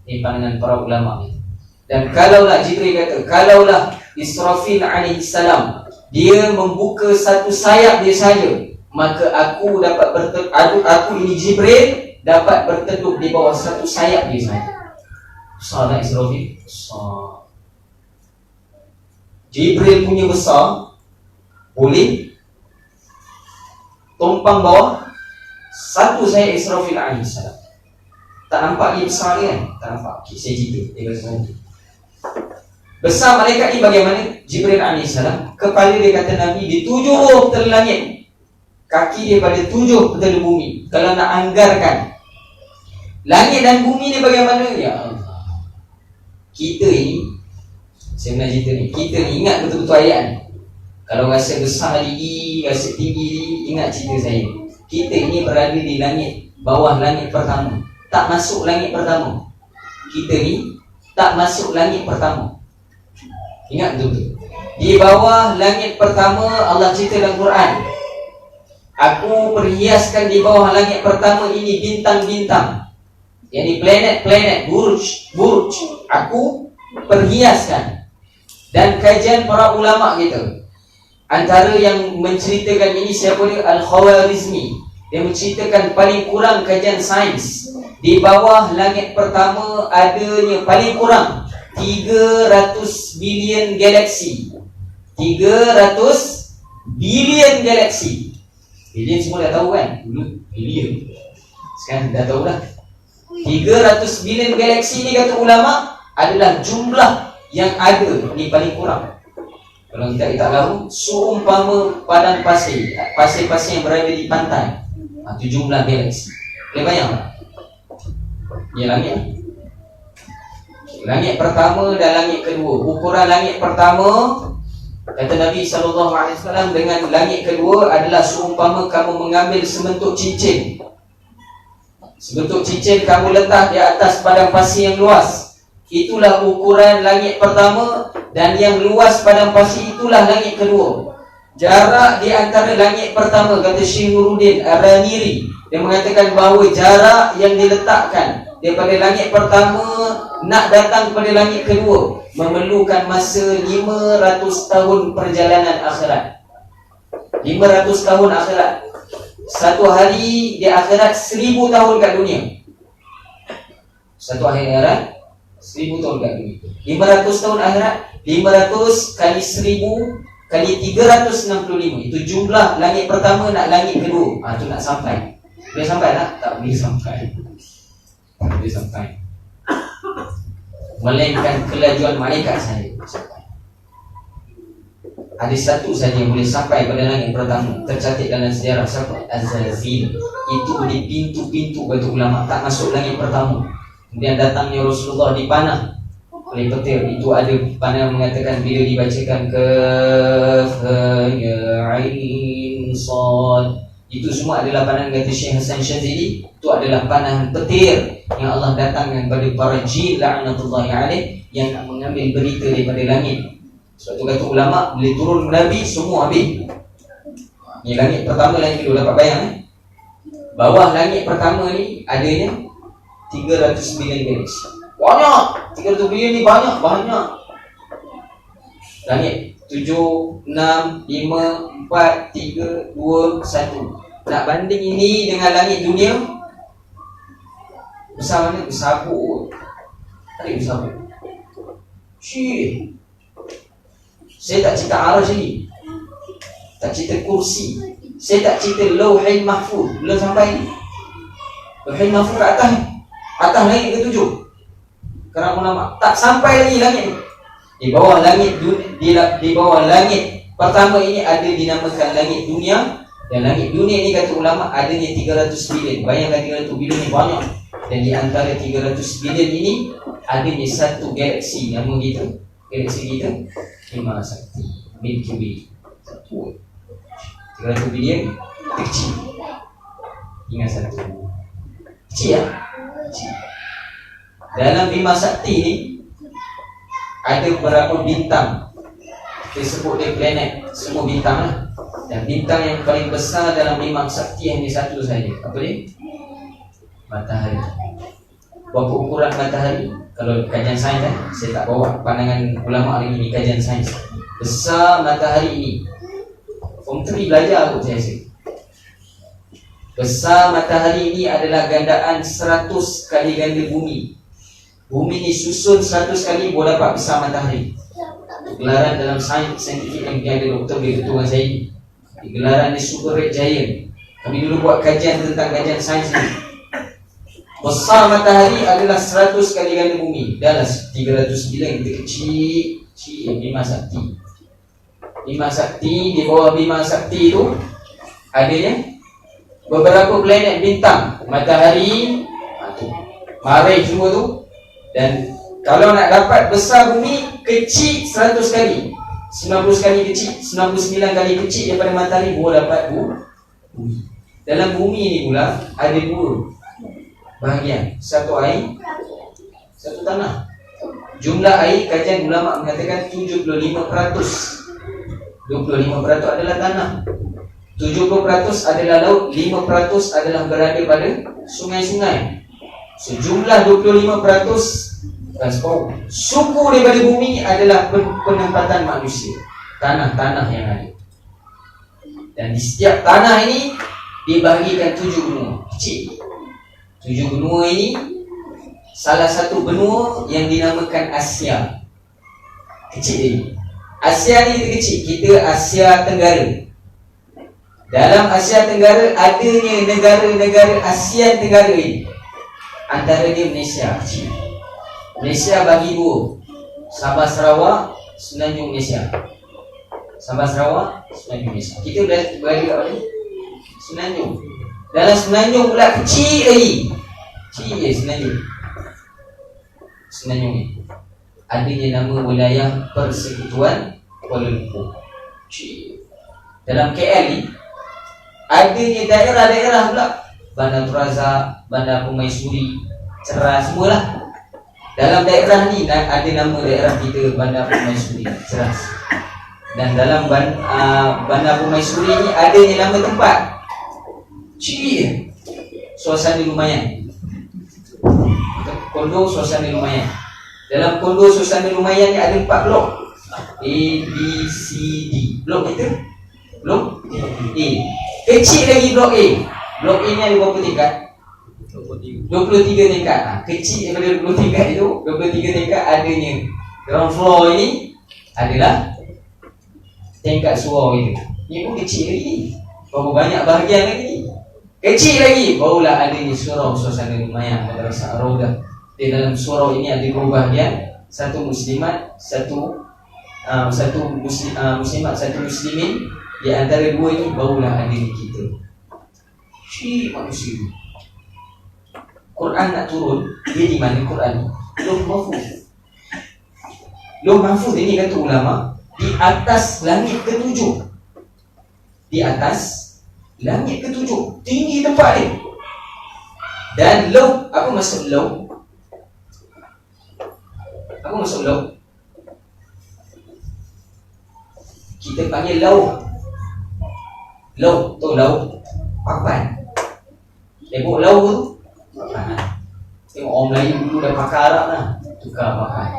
Ini pandangan para ulama ni. Dan kalaulah Jibril kata, kalaulah Israfil alaihissalam dia membuka satu sayap dia saja, maka aku dapat aku ini Jibril dapat berteduh di bawah satu sayap dia saja. Besar tak Israfil? Besar. Jibril punya besar boleh tumpang bawah satu sayap Israfil alaihissalam. Tak nampak dia besar dia kan? Tak nampak. Okay, saya cerita. Dia besar nanti. Besar malaikat ni bagaimana? Jibril alaihissalam, kepala dia kata Nabi di 7 petala langit, kaki dia pada 7 petala bumi. Kalau nak anggarkan langit dan bumi ni bagaimana? Ya Allah, kita ini, saya nak cerita ni, kita ni ingat betul-betul ayat ni. Kalau rasa besar diri, rasa tinggi diri, ingat cerita saya. Kita ini berada di langit, bawah langit pertama, tak masuk langit pertama. Kita ni tak masuk langit pertama. Ingat betul-betul. Di bawah langit pertama, Allah cerita dalam Quran, aku perhiaskan di bawah langit pertama ini bintang-bintang, yakni planet-planet, burj, aku perhiaskan. Dan kajian para ulama kita, antara yang menceritakan ini siapa dia? Al-Khawarizmi. Dia menceritakan paling kurang kajian sains, di bawah langit pertama adanya paling kurang 300 bilion galaksi. 300 bilion galaksi. Bilion semua dah tahu kan? Dulu bilion, sekarang dah tahu dah. 300 bilion galaksi ni kata ulama adalah jumlah yang ada ni paling kurang. Kalau kita tahu, seumpama padang pasir, pasir-pasir yang berada di pantai, itu jumlah galaksi. Boleh bayang tak? Ni langit. Langit pertama dan langit kedua. Ukuran langit pertama, kata Nabi SAW, dengan langit kedua adalah seumpama kamu mengambil sebentuk cincin. Sebentuk cincin kamu letak di atas padang pasir yang luas. Itulah ukuran langit pertama, dan yang luas padang pasir itulah langit kedua. Jarak di antara langit pertama, kata Syekh Nuruddin Ar-Raniri, dia mengatakan bahawa jarak yang diletakkan daripada langit pertama nak datang kepada langit kedua memerlukan masa 500 tahun perjalanan akhirat. 500 tahun akhirat. Satu hari di akhirat 1000 tahun kat dunia. Satu hari akhirat 1000 tahun kat dunia. 500 tahun akhirat, 500 kali 1000 kali 365. Itu jumlah langit pertama nak langit kedua. Itu nak sampai. Boleh sampai tak? Tak boleh sampai. Tak boleh sampai. Melainkan kelajuan malaikat saja. Ada satu saja yang boleh sampai pada langit pertama, tercatat dalam sejarah, siapa? Azazil. Itu di pintu-pintu, kata ulama, tak masuk langit pertama. Kemudian datangnya Rasulullah dipanah oleh petir. Itu ada panah mengatakan bila dibacakan Kaf Ya Ain Sad, itu semua adalah panah, kata Syekh Hasan Syazili, itu adalah panah petir yang Allah datangkan kepada para jin la'natullahi alaih yang nak mengambil berita daripada langit. Sebab tu kata ulama, boleh turun Nabi semua habis. Ni langit pertama, langit kedua, dapat bayang bawah langit pertama ni adanya 300 bilion galaksi. Banyak. 300 bilion ni banyak. Langit 7, 6, 5, 4, 3, 2, 1. Nak banding ini dengan langit dunia, Besar mana? Bersabuk. Tarik bersabuk. Syih. Saya tak cerita arasy lagi. Tak cerita kursi. Saya tak cerita lauhil mahfuz. Belum sampai ni. Lauhil mahfuz kat atas ni. Atas langit ke-7. Kerana ulama tak sampai lagi langit ni. Di bawah langit di bawah langit pertama ini ada dinamakan langit dunia. Dan langit dunia ni kata ulama adanya 300 bilion. Bayangkan 300 bilion ni banyak. Dan di antara 300 bilion ini adanya satu galaksi. Nama kita, galaksi kita Bima Sakti, Milky Way. Satu 300 bilion kecil. Ingat satu kecil lah. Kecil. Dalam Bima Sakti ni ada beberapa bintang. Kita sebut dia planet. Semua bintang lah. Dan bintang yang paling besar dalam Bima Sakti hanya satu saja. Apa dia? Matahari. Berapa ukuran matahari? Kalau kajian sains saya tak bawa pandangan ulama hari ini, kajian sains. Besar matahari ini. Form 3 belajar aku saya rasa. Besar matahari ini adalah gandaan 100 kali ganda bumi. Bumi ni susun 100 kali boleh dapat besar matahari. Gelaran dalam saintifik yang ada doktor boleh ketua saya ni. Gelaran ni Super Red Giant. Kami dulu buat kajian tentang kajian sains ni. Besar matahari adalah 100 kali ganda bumi. Dah lah 309 kita kecil. Kecil Bima Sakti. Bima Sakti, di bawah Bima Sakti tu adanya beberapa planet bintang. Matahari, Marikh semua tu. Dan kalau nak dapat besar bumi, kecil 100 kali, 90 kali kecil, 99 kali kecil daripada matahari baru dapat bumi. Dalam bumi ni pula ada dua bahagian. Satu air, satu tanah. Jumlah air, kajian ulama mengatakan 75%. 25% adalah tanah, 70% adalah laut, 5% adalah berada pada sungai-sungai. Sejumlah 25% suku daripada bumi adalah penempatan manusia. Tanah-tanah yang ada. Dan di setiap tanah ini dibahagikan 7 benua kecil. 7 benua ini, salah satu benua yang dinamakan Asia. Kecil ini. Asia ni kita kecil. Kita Asia Tenggara. Dalam Asia Tenggara adanya negara-negara Asia Tenggara ini. Antara dia Malaysia kecil. Malaysia bagi dua. Sabah Sarawak, Semenanjung Malaysia. Sabah Sarawak, Semenanjung Malaysia. Kita berada kat mana? Semenanjung. Dalam Semenanjung pula kecil lagi. Kecil je Semenanjung. Semenanjung ni adanya nama wilayah Persekutuan Kuala Lumpur. Kecil. Dalam KL ni adanya daerah-daerah pula. Bandar Terazak, Bandar Permaisuri, Ceras, semualah. Dalam daerah ni ada nama daerah kita Bandar Permaisuri, Ceras. Dan dalam Bandar Permaisuri ni adanya nama tempat. Cik, suasana lumayan. Kondo suasana lumayan. Dalam kondo suasana lumayan ni ada 4 blok. A, B, C, D. Blok kita? Blok A. Kecil lagi blok A. Blok A ni ada berapa tingkat? 23 tingkat. Kecil daripada 20 tingkat itu, 23 tingkat adanya. Ground floor ini adalah tingkat surau itu. Ini pun kecil lagi. Berapa banyak bahagian lagi? Kecil lagi. Barulah adanya surau suasana lumayan. Madrasah Ar-Raudah. Di dalam surau ini ada 2 bahagian. Satu muslimat, satu muslimat, satu muslimin. Di antara 2 ini barulah adanya kita. Cik manusia. Quran nak turun, dia di mana Quran? Lauh Mahfuz. Lauh Mahfuz ini kata ulama di atas langit ke-7. Di atas langit ke-7, tinggi tempat dia. Dan lauh, apa maksud lauh? Apa maksud lauh? Kita panggil lauh. Lauh, tahu lauh? Papan. Tengok lauh tu papan. Tengok orang Melayu dulu dah pakai Arab lah, tukar papan.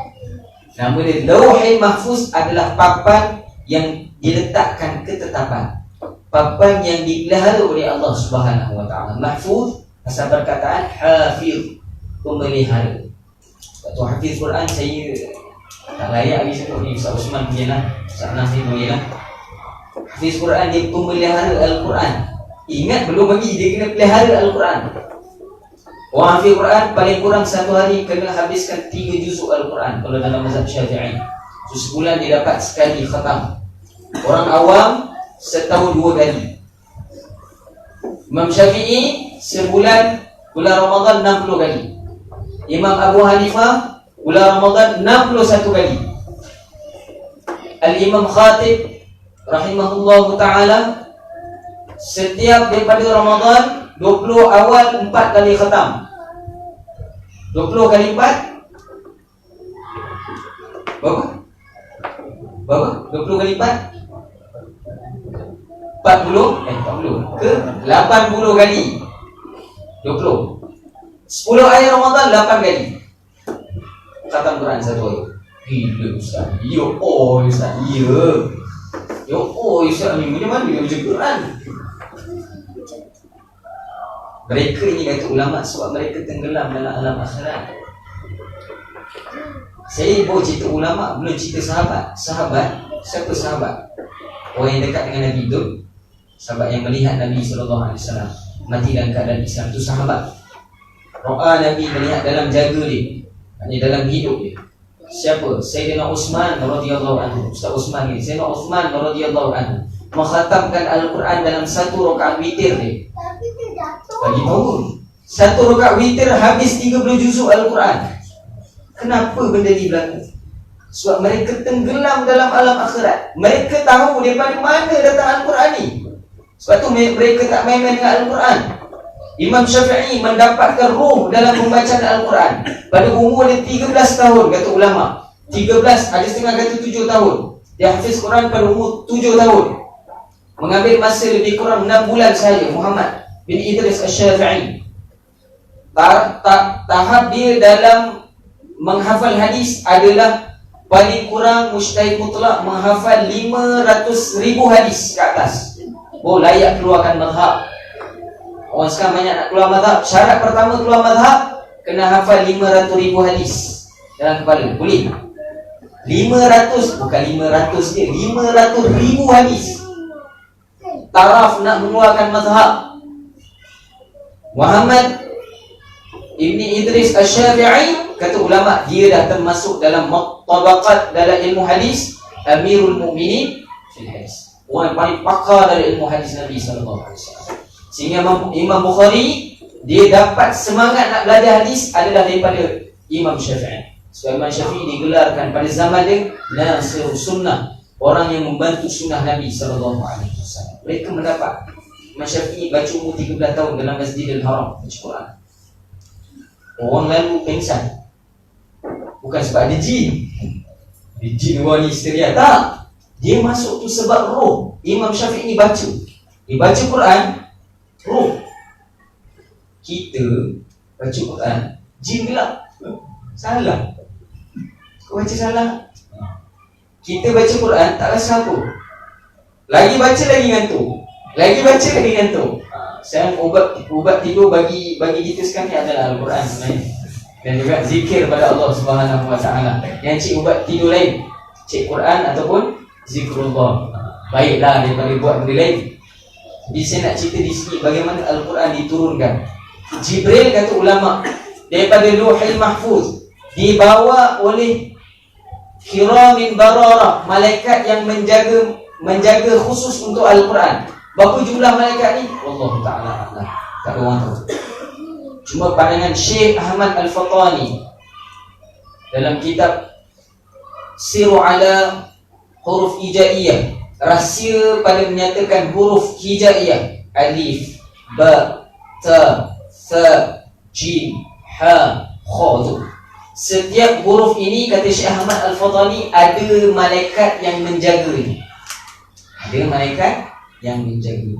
Nama dia Lauhil Mahfuz adalah papan yang diletakkan ketetapan. Papan yang dipelihara oleh Allah Subhanahu Wa Taala. Mahfuz asal perkataan hafiz. pemelihara. Waktu hafiz Quran saya tak layak lagi sebut ni, Ustaz Osman punya lah, Ustaz Nasir punya lah. Hafiz Quran dia pemelihara Al-Quran. Ingat belum lagi dia kena pelihara Al-Quran. Orang hafiz Quran paling kurang satu hari kena habiskan 3 juzuk Al-Quran kalau dalam mazhab Syafi'i. So, sebulan dia dapat sekali khatam. Orang awam setahun 2 kali. Imam Syafi'i sebulan bulan Ramadan 60 kali. Imam Abu Hanifah bulan Ramadan 61 kali. Al-Imam Khatib rahimahullahu ta'ala setiap daripada Ramadan 20 awal 4 kali khatam. 20 kali 4 berapa? Berapa? 20 kali 4 40 ke 80 kali 20. 10 akhir Ramadan 8 kali khatam Quran satu hari. Gila Ustaz. Ustaz. Ustaz ni macam mana dia baca Quran? Mereka ini kata ulama sebab mereka tenggelam dalam alam akhirat. Saya bawa cerita ulama, belum cerita sahabat. Siapa sahabat? Orang yang dekat dengan Nabi itu, sahabat yang melihat Nabi SAW mati dalam keadaan Islam, itu sahabat. Ro'a Nabi melihat dalam jaga dia, hanya dalam hidup dia. Siapa? Sayyidina Uthman radhiyallahu anhu. Ustaz Uthman ni, Sayyidina Uthman radhiyallahu anhu mengkhatamkan Al-Quran dalam 1 rakaat witir dia. Bagi tahu 1 rakaat witir habis 30 juzuk Al-Quran. Kenapa benda ni berlaku? Sebab mereka tenggelam dalam alam akhirat. Mereka tahu daripada mana datang Al-Quran ni. Sebab tu mereka tak main-main dengan Al-Quran. Imam Syafi'i mendapatkan ruh dalam pembacaan Al-Quran pada umur dia 13 tahun, kata ulama. 13, ada setengah kata 7 tahun. Dia hafiz Quran pada umur 7 tahun. Mengambil masa lebih kurang 6 bulan sahaja. Muhammad bin Idris Asy-Syafi'i. Tahap dia dalam menghafal hadis adalah paling kurang mujtahid mutlak menghafal 500,000 hadis ke atas. Layak keluarkan mazhab. Orang sekarang banyak nak keluar mazhab. Syarat pertama keluar mazhab, kena hafal 500,000 hadis dalam kepala. Boleh? 500, bukan 500 dia, 500,000 hadis. Taraf nak mengeluarkan mazhab. Muhammad Ibni Idris Asy-Syafi'i, kata ulama, dia dah termasuk dalam tabaqat dalam ilmu hadis, Amirul Mukminin fil hadis. Orang yang paling pakar dalam ilmu hadis Nabi sallallahu alaihi wasallam. Sehingga Imam Bukhari dia dapat semangat nak belajar hadis adalah daripada Imam Syafi'i. Sebab Imam Syafi'i digelarkan pada zaman dia Nasir Sunnah, orang yang membantu sunnah Nabi sallallahu alaihi wasallam. Mereka mendapat Imam Syafi'i baca umur 13 tahun dalam Masjidil Haram baca Quran. Orang lalu pengsan. Bukan sebab ada jin. Ada jin orang ni histeria, tak. Dia masuk tu sebab roh. Imam Syafi'i ni baca. Dia baca Quran, roh. Kita baca Quran, jin gelap. Salah. Kau baca salah. Kita baca Quran tak rasa apa. Lagi baca lagi ngantuk. Lagi baca lagi ngantuk. Sekarang ubat tidur bagi kita sekarang ni adalah Al-Quran sebenarnya. Dan juga zikir pada Allah Subhanahu Wa Taala. Yang cik ubat tidur lain, cik Quran ataupun zikrullah. Baiklah daripada buat benda lain. Jadi saya nak cerita di sini bagaimana Al-Quran diturunkan. Jibril, kata ulama, daripada Lauhul Mahfuz dibawa oleh Kiramin Bararah, malaikat yang menjaga khusus untuk Al-Quran. Berapa jumlah malaikat ni? Allah Ta'ala a'lam. Tak ada orang tahu. Cuma pandangan Syekh Ahmad Al-Fatani dalam kitab Siru ala Huruf Hijaiyah, rahsia pada menyatakan huruf hijaiyah, alif, ba, ta, tha, jim, ha, kha tu. Setiap huruf ini, kata Syekh Ahmad Al-Fatani, ada malaikat yang menjaganya. Ada malaikat yang menjaga.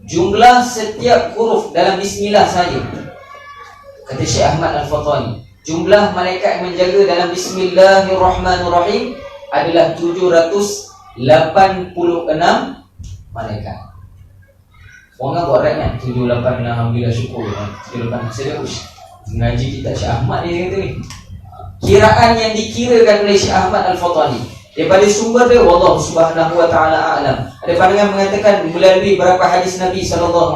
Jumlah setiap huruf dalam bismillah saja, kata Syekh Ahmad Al-Fatani, jumlah malaikat yang menjaga dalam Bismillahirrahmanirrahim adalah 786 malaikat. Orang buat rap kan, 786, Alhamdulillah syukur 786, saya dah push Mengaji kitab Syekh Ahmad ni kata ni. Kiraan yang dikirakan oleh Syekh Ahmad Al-Fatani daripada sumber dia, wallahu subhanahu wa ta'ala a'lam. Ada pandangan mengatakan melalui beberapa hadis Nabi SAW.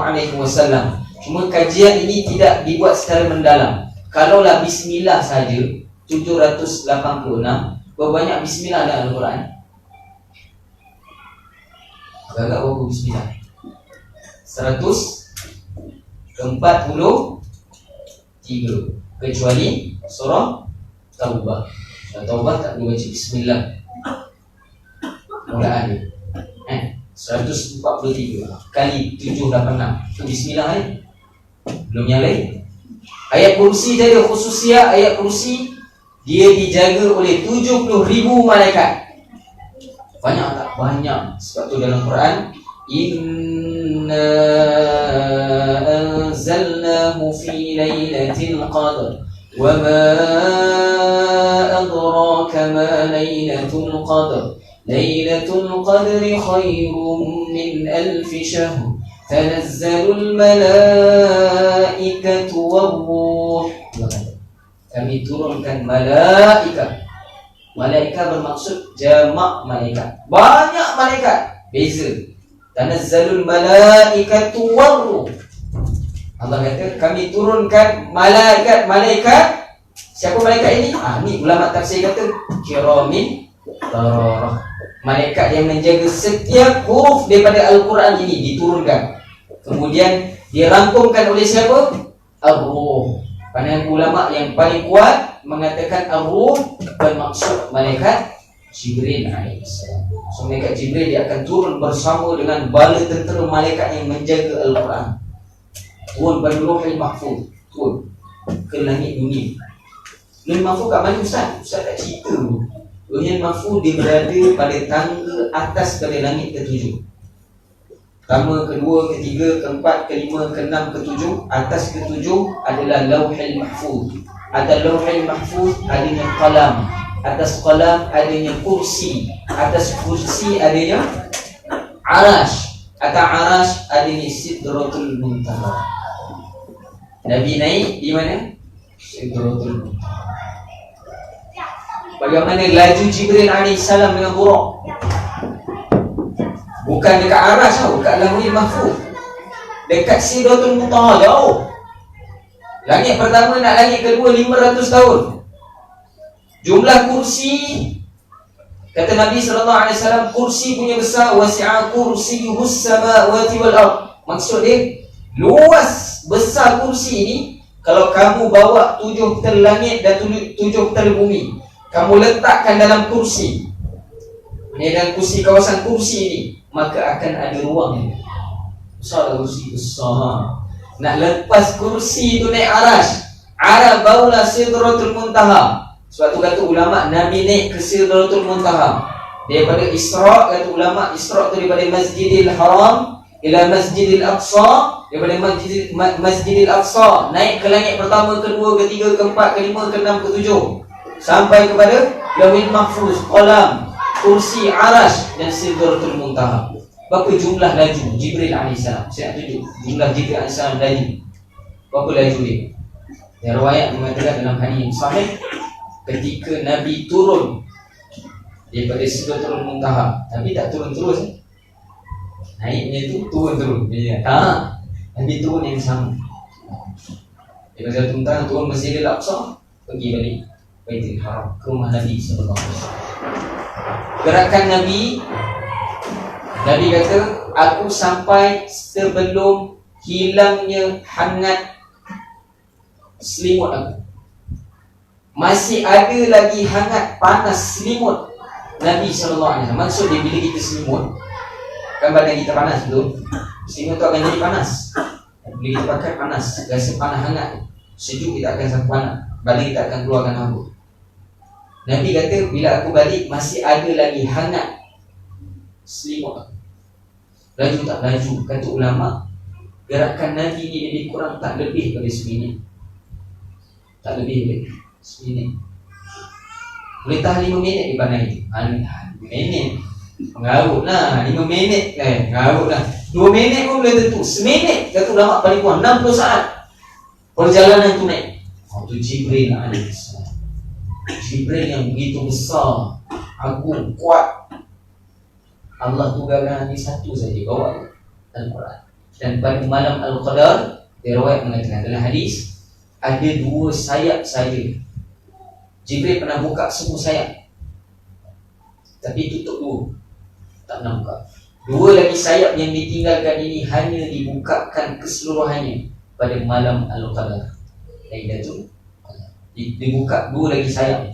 Cuma kajian ini tidak dibuat secara mendalam. Kalaulah bismillah saja 786, berapa banyak bismillah dalam Al-Quran? Agak berapa bismillah? 143, kecuali surah Taubah. Surah Taubah tak boleh baca bismillah mulaan dia. 143 kali 786 itu bismillah belum yang lain. Ayat kursi tadi khususiah ayat kursi, dia dijaga oleh 70,000 malaikat. Banyak tak? Banyak. Sebab tu dalam Quran, inna anzalnahu fi lailatul qadr wa ma adraka ma lailatul qadr lailatul qadri khairum min alfi syahr tanazzalul malaikatu war-ruh. Kami turunkan malaikat. Malaikat bermaksud jamak malaikat. Banyak malaikat. Beza. Tanazzalul malaikatu war-ruh. Allah kata kami turunkan malaikat. Siapa malaikat ini? Ni ulama tafsir kata kiramin bararah. Malaikat yang menjaga setiap huruf daripada Al-Quran ini diturunkan. Kemudian dirangkumkan oleh siapa? Ar-Ruh. Pandangan ulama yang paling kuat mengatakan Ar-Ruh bermaksud malaikat Jibril alaihissalam. So malaikat Jibril dia akan turun bersama dengan bala tentera malaikat yang menjaga Al-Quran. Turun pada Lauhul Mahfuz, turun ke langit dunia. Lauhul Mahfuz kat mana Ustaz? Ustaz tak cerita. Lauhul Mahfuz dia berada pada tangga atas pada langit ke-7. Pertama, kedua, ketiga, keempat, kelima, keenam, ketujuh. Atas ke-7 adalah Lauhul Mahfuz. Atas Lauhul Mahfuz adanya qalam. Atas qalam adanya kursi. Atas kursi adanya arash. Atas arash adanya Sidratul Muntaha. Nabi naik di mana? Sidratul Muntaha. Bagaimana laju Jibril alaihissalam dengan buruk? Bukan dekat arash tau, dekat Lauhul Mahfuz. Dekat Sidratul Muntaha jauh. Langit pertama nak langit kedua 500 tahun. Jumlah kursi, kata Nabi SAW, kursi punya besar, wasi'a kursiyuhus samawati wal ard. Maksud dia luas besar kursi ini. Kalau kamu bawa 7 petala langit dan 7 petala bumi, kamu letakkan dalam kursi ni, dalam kursi, kawasan kursi ini, maka akan ada ruang. Besar kursi, besar. Nak lepas kursi tu naik arash. Arash barulah Sidratul Muntaha. Sebab tu kata ulama Nabi naik ke Sidratul Muntaha. Daripada Isra', kata ulama, Isra' tu daripada Masjidil Haram ila Masjidil Aqsa. Daripada Masjidil Aqsa naik ke langit pertama, kedua, ketiga, keempat, kelima, keenam, ketujuh, sampai kepada Lauhul Mahfuz, qalam, kursi, arash dan Sidratul Muntaha. Berapa jumlah laju Jibril alaihissalam? Saya nak tunjuk jumlah Jibril alaihissalam laju. Berapa laju dia? Yang riwayat mengatakan dalam hadis yang sahih, ketika Nabi turun daripada Sidratul Muntaha, Nabi tak turun terus. Naiknya tu turun terus. Tak. Nabi turun yang sama. Daripada Sidratul Muntaha turun Masjidil Aqsa, pergi balik Baitul Haram, ke rumah Nabi sallallahu alaihi wasallam. Gerakan Nabi kata, aku sampai sebelum hilangnya hangat selimut aku. Masih ada lagi hangat panas selimut Nabi SAW. Maksud dia, bila kita selimut, kan badan kita panas betul? Selimut tu akan jadi panas. Bila kita pakai panas, rasa panas hangat. Sejuk kita akan sampai panas, badan kita akan keluarkan abu. Nabi kata, bila aku balik masih ada lagi hangat selimut aku. Laju tak laju? Kata ulama, gerakan Nabi ni lebih kurang tak lebih dari seminit. Tak lebih dari seminit. Boleh tahan 5 minit di pandang itu. 5 minit mengarut lah. 5 minit mengarut lah. 2 minit pun boleh tentu. Seminit kata ulama paling kurang 60 saat perjalanan tu naik. Itu Jibril alaihissalam. Jibril yang begitu besar, agung, kuat. Allah tunggalkan hanya satu saja, bawa Al-Quran. Dan pada malam Al-Qadar, riwayat mengatakan dalam hadis, ada 2 sayap saja. Jibril pernah buka semua sayap, tapi tutup 2, tak pernah buka. 2 lagi sayap yang ditinggalkan ini hanya dibukakan keseluruhannya pada malam Al-Qadar. Lailatul Qadar. Dibuka 2 lagi sayap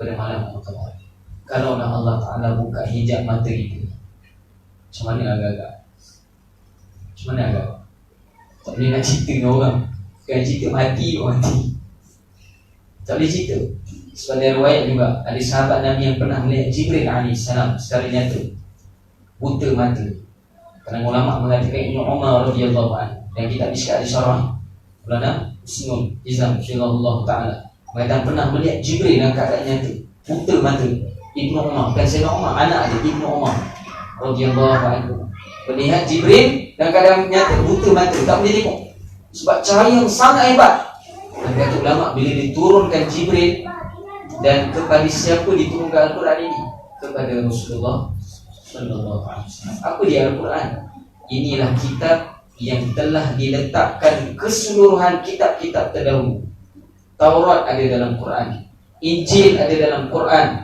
pada malam Al-Qadar. Kalau Allah Ta'ala buka hijab mata kita, macam mana agak-agak? Macam mana agak? Tak boleh nak cerita dengan orang. Kan cerita mati, mati. Tak boleh cerita. Sebab ada riwayat juga, ada sahabat Nabi yang pernah melihat Jibril alaihissalam secara nyata, buta mata. Kerana ulama mengatakan Ibn Umar radhiyallahu anhu, dan kita bisa ada syarah Maulana Husnul Izam Syirahullah Ta'ala mengatakan pernah melihat Jibril dalam keadaan nyata, buta mata. Ibn Umar, dan Sayyidina Umar, anak dia Ibn Umar radhiyallahu anhu, melihat Jibril dalam keadaan nyata, buta mata, tak boleh tengok sebab cahaya yang sangat hebat. Dan kata ulama, bila diturunkan Jibril, dan kepada siapa diturunkan Al-Quran ini? Kepada Rasulullah sallallahu alaihi wasallam. Apa dia Al-Quran? Inilah kitab yang telah diletakkan keseluruhan kitab-kitab terdahulu. Taurat ada dalam Quran, Injil ada dalam Quran,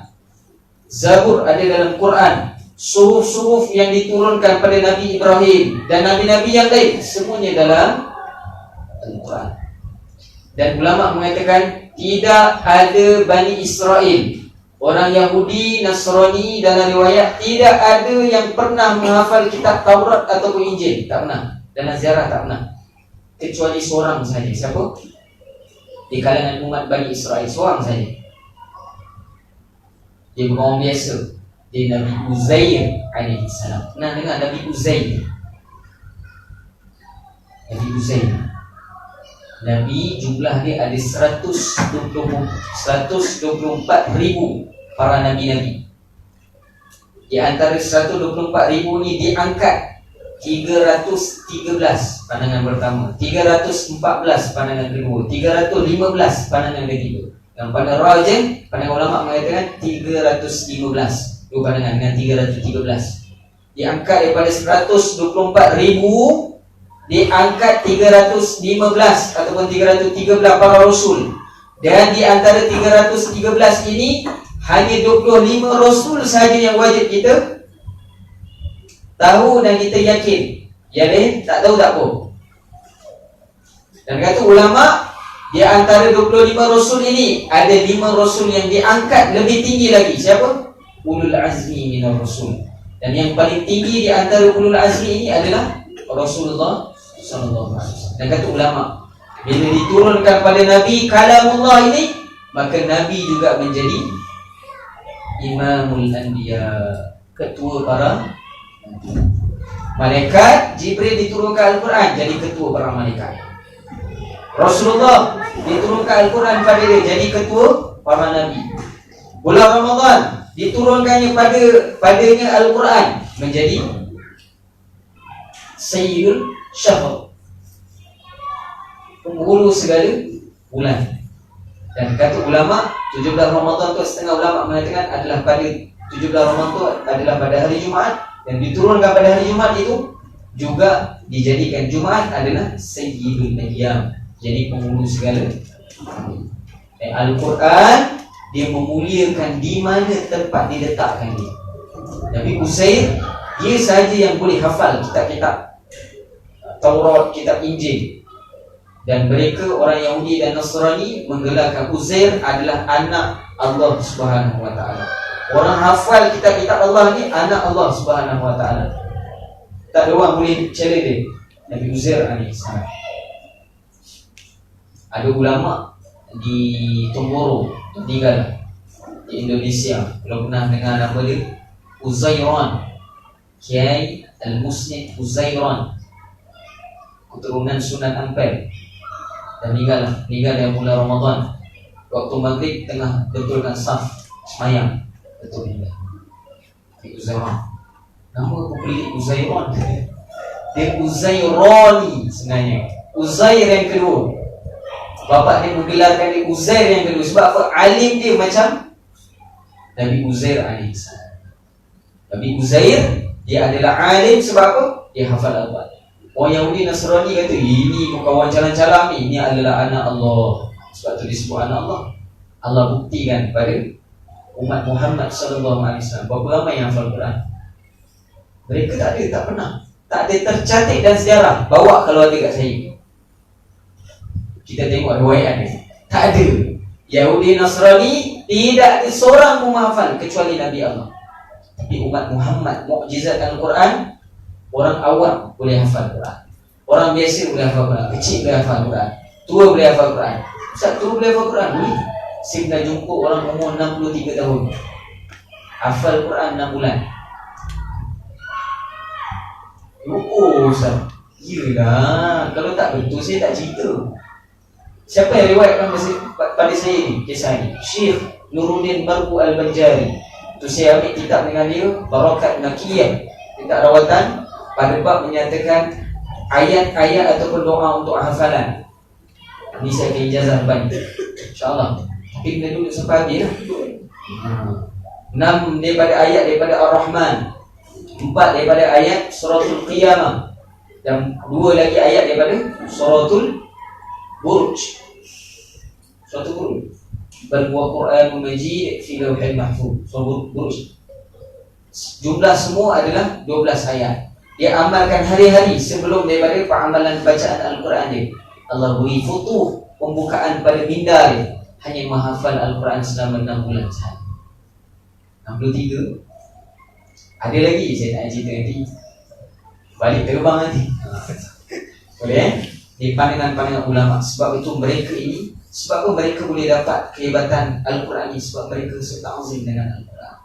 Zabur ada dalam Quran, suhuf-suhuf yang diturunkan pada Nabi Ibrahim dan Nabi-Nabi yang lain, semuanya dalam Al-Quran. Dan ulama mengatakan tidak ada Bani Israel, orang Yahudi, Nasrani, dalam riwayat tidak ada yang pernah menghafal kitab Taurat ataupun Injil. Tak pernah. Dalam ziarah tak pernah, kecuali seorang saja. Siapa? Di kalangan umat Bani Israel, seorang saja. Dia bukan orang biasa. Dia Nabi Uzair alaihissalam. Pernah dengar Nabi Uzair? Nabi Uzair, Nabi jumlah dia ada 124,000 para Nabi-Nabi. Di antara 124,000 ni diangkat 313 pandangan pertama, 314 pandangan kedua, 315 pandangan ketiga. Yang pada rajih, pandangan ulama mengatakan 315. Dua pandangan dengan 313. Diangkat daripada 124,000, diangkat 315 ataupun 313 para rasul. Dan di antara 313 ini hanya 25 rasul sahaja yang wajib kita tahu dan kita yakin. Yang lain tak tahu tak apa. Dan kata ulama, di antara 25 rasul ini ada 5 rasul yang diangkat lebih tinggi lagi. Siapa? Ulul azmi minar rasul. Dan yang paling tinggi di antara ulul azmi ini adalah Rasulullah sallallahu alaihi wasallam. Dan kata ulama, bila diturunkan pada Nabi kalamullah ini, maka Nabi juga menjadi imamul anbiya, ketua para malaikat. Jibril diturunkan Al-Quran, jadi ketua para malaikat. Rasulullah diturunkan Al-Quran pada dia, jadi ketua para nabi. Bulan Ramadan diturunkannya padanya Al-Quran, menjadi Sayyidul Syahr, penghulu segala bulan. Dan kata ulama, 17 Ramadan tu, setengah ulama mengatakan adalah pada 17 Ramadan tu adalah pada hari Jumaat, dan diturunkan pada hari Jumaat itu juga dijadikan Jumaat adalah Sayyidul Ayyam, jadi penghulu segala. Al-Quran dia memuliakan di mana tempat diletakkan dia. Nabi Uzair, dia sahaja yang boleh hafal kitab-kitab Taurat, kitab Injil. Dan mereka orang Yahudi dan Nasrani menggelarkan Uzair adalah anak Allah Subhanahu wa taala. Orang hafal kitab-kitab Allah ni anak Allah Subhanahu wa taala. Tak ada orang boleh challenge dia. Nabi Uzair alaihissalam. Ada ulama di Tomboro, tinggal di Indonesia, kalau pernah dengar nama dia, Uzairan, Kiai Al-Musnid Uzairan, keturunan Sunan Ampel. Dan meninggal dalam bulan Ramadan, waktu maghrib tengah betulkan saf semayang, betul meninggal. Uzairan, nama pelik Uzairan, dia Uzairani sebenarnya, Uzair yang kedua. Bapak dia menggelarkan dia Uzair yang kedua. Sebab apa? Alim dia macam Nabi Uzair alaihissalam. Nabi Uzair dia adalah alim sebab apa? Dia hafal Al-Quran. Orang Yahudi Nasrani kata ini bukan orang calang-calang ni, ini adalah anak Allah. Sebab tu disebut anak Allah. Allah buktikan pada umat Muhammad sallallahu alaihi wasallam berapa ramai yang hafal Quran. Mereka tak pernah, tak ada tercatat dan sejarah. Bawa kalau ada kat saya, kita tengok riwayat ni, tak ada. Yahudi Nasrani tidak ada seorang pun menghafal kecuali Nabi Allah. Tapi umat Muhammad, mukjizat Al-Quran, orang awam boleh hafal Quran, orang biasa boleh hafal Quran, kecil boleh hafal Quran, tua boleh hafal Quran. Ustaz, tua boleh hafal Quran ni? Saya pernah jumpa orang umur 63 tahun hafal Quran 6 bulan. Oh Ustaz, yelah, kalau tak betul saya tak cerita. Siapa yang riwayatkan pada saya ni, kisah ni? Syekh Nuruddin Barbu Al-Banjari. Tu saya ambil kitab dengan dia, Barakat Nakiyah, kitab rawatan, pada bab menyatakan ayat-ayat ataupun doa untuk hafalan. Ni saya akan ijazah depan, InsyaAllah. Tapi kena duduk sampai habis lah. 6 daripada ayat daripada Ar-Rahman, 4 daripada ayat Suratul Qiyamah, dan 2 lagi ayat daripada Suratul Buruj. Suratul Buruj. Bal huwa Qur'anun Majid fi Lawhil Mahfuz. Suratul Buruj. Jumlah semua adalah 12 ayat. Dia amalkan hari-hari sebelum daripada peramalan bacaan Al-Quran dia. Allah beri futuh pembukaan pada minda dia, hanya menghafal Al-Quran selama 6 bulan sahaja. 63. Ada lagi saya nak cerita nanti. Balik terbang nanti. Boleh Ini pandangan-pandangan ulama. Sebab itu mereka ini, sebab apa mereka boleh dapat kehebatan Al-Quran ini? Sebab mereka seta'zim dengan Al-Quran.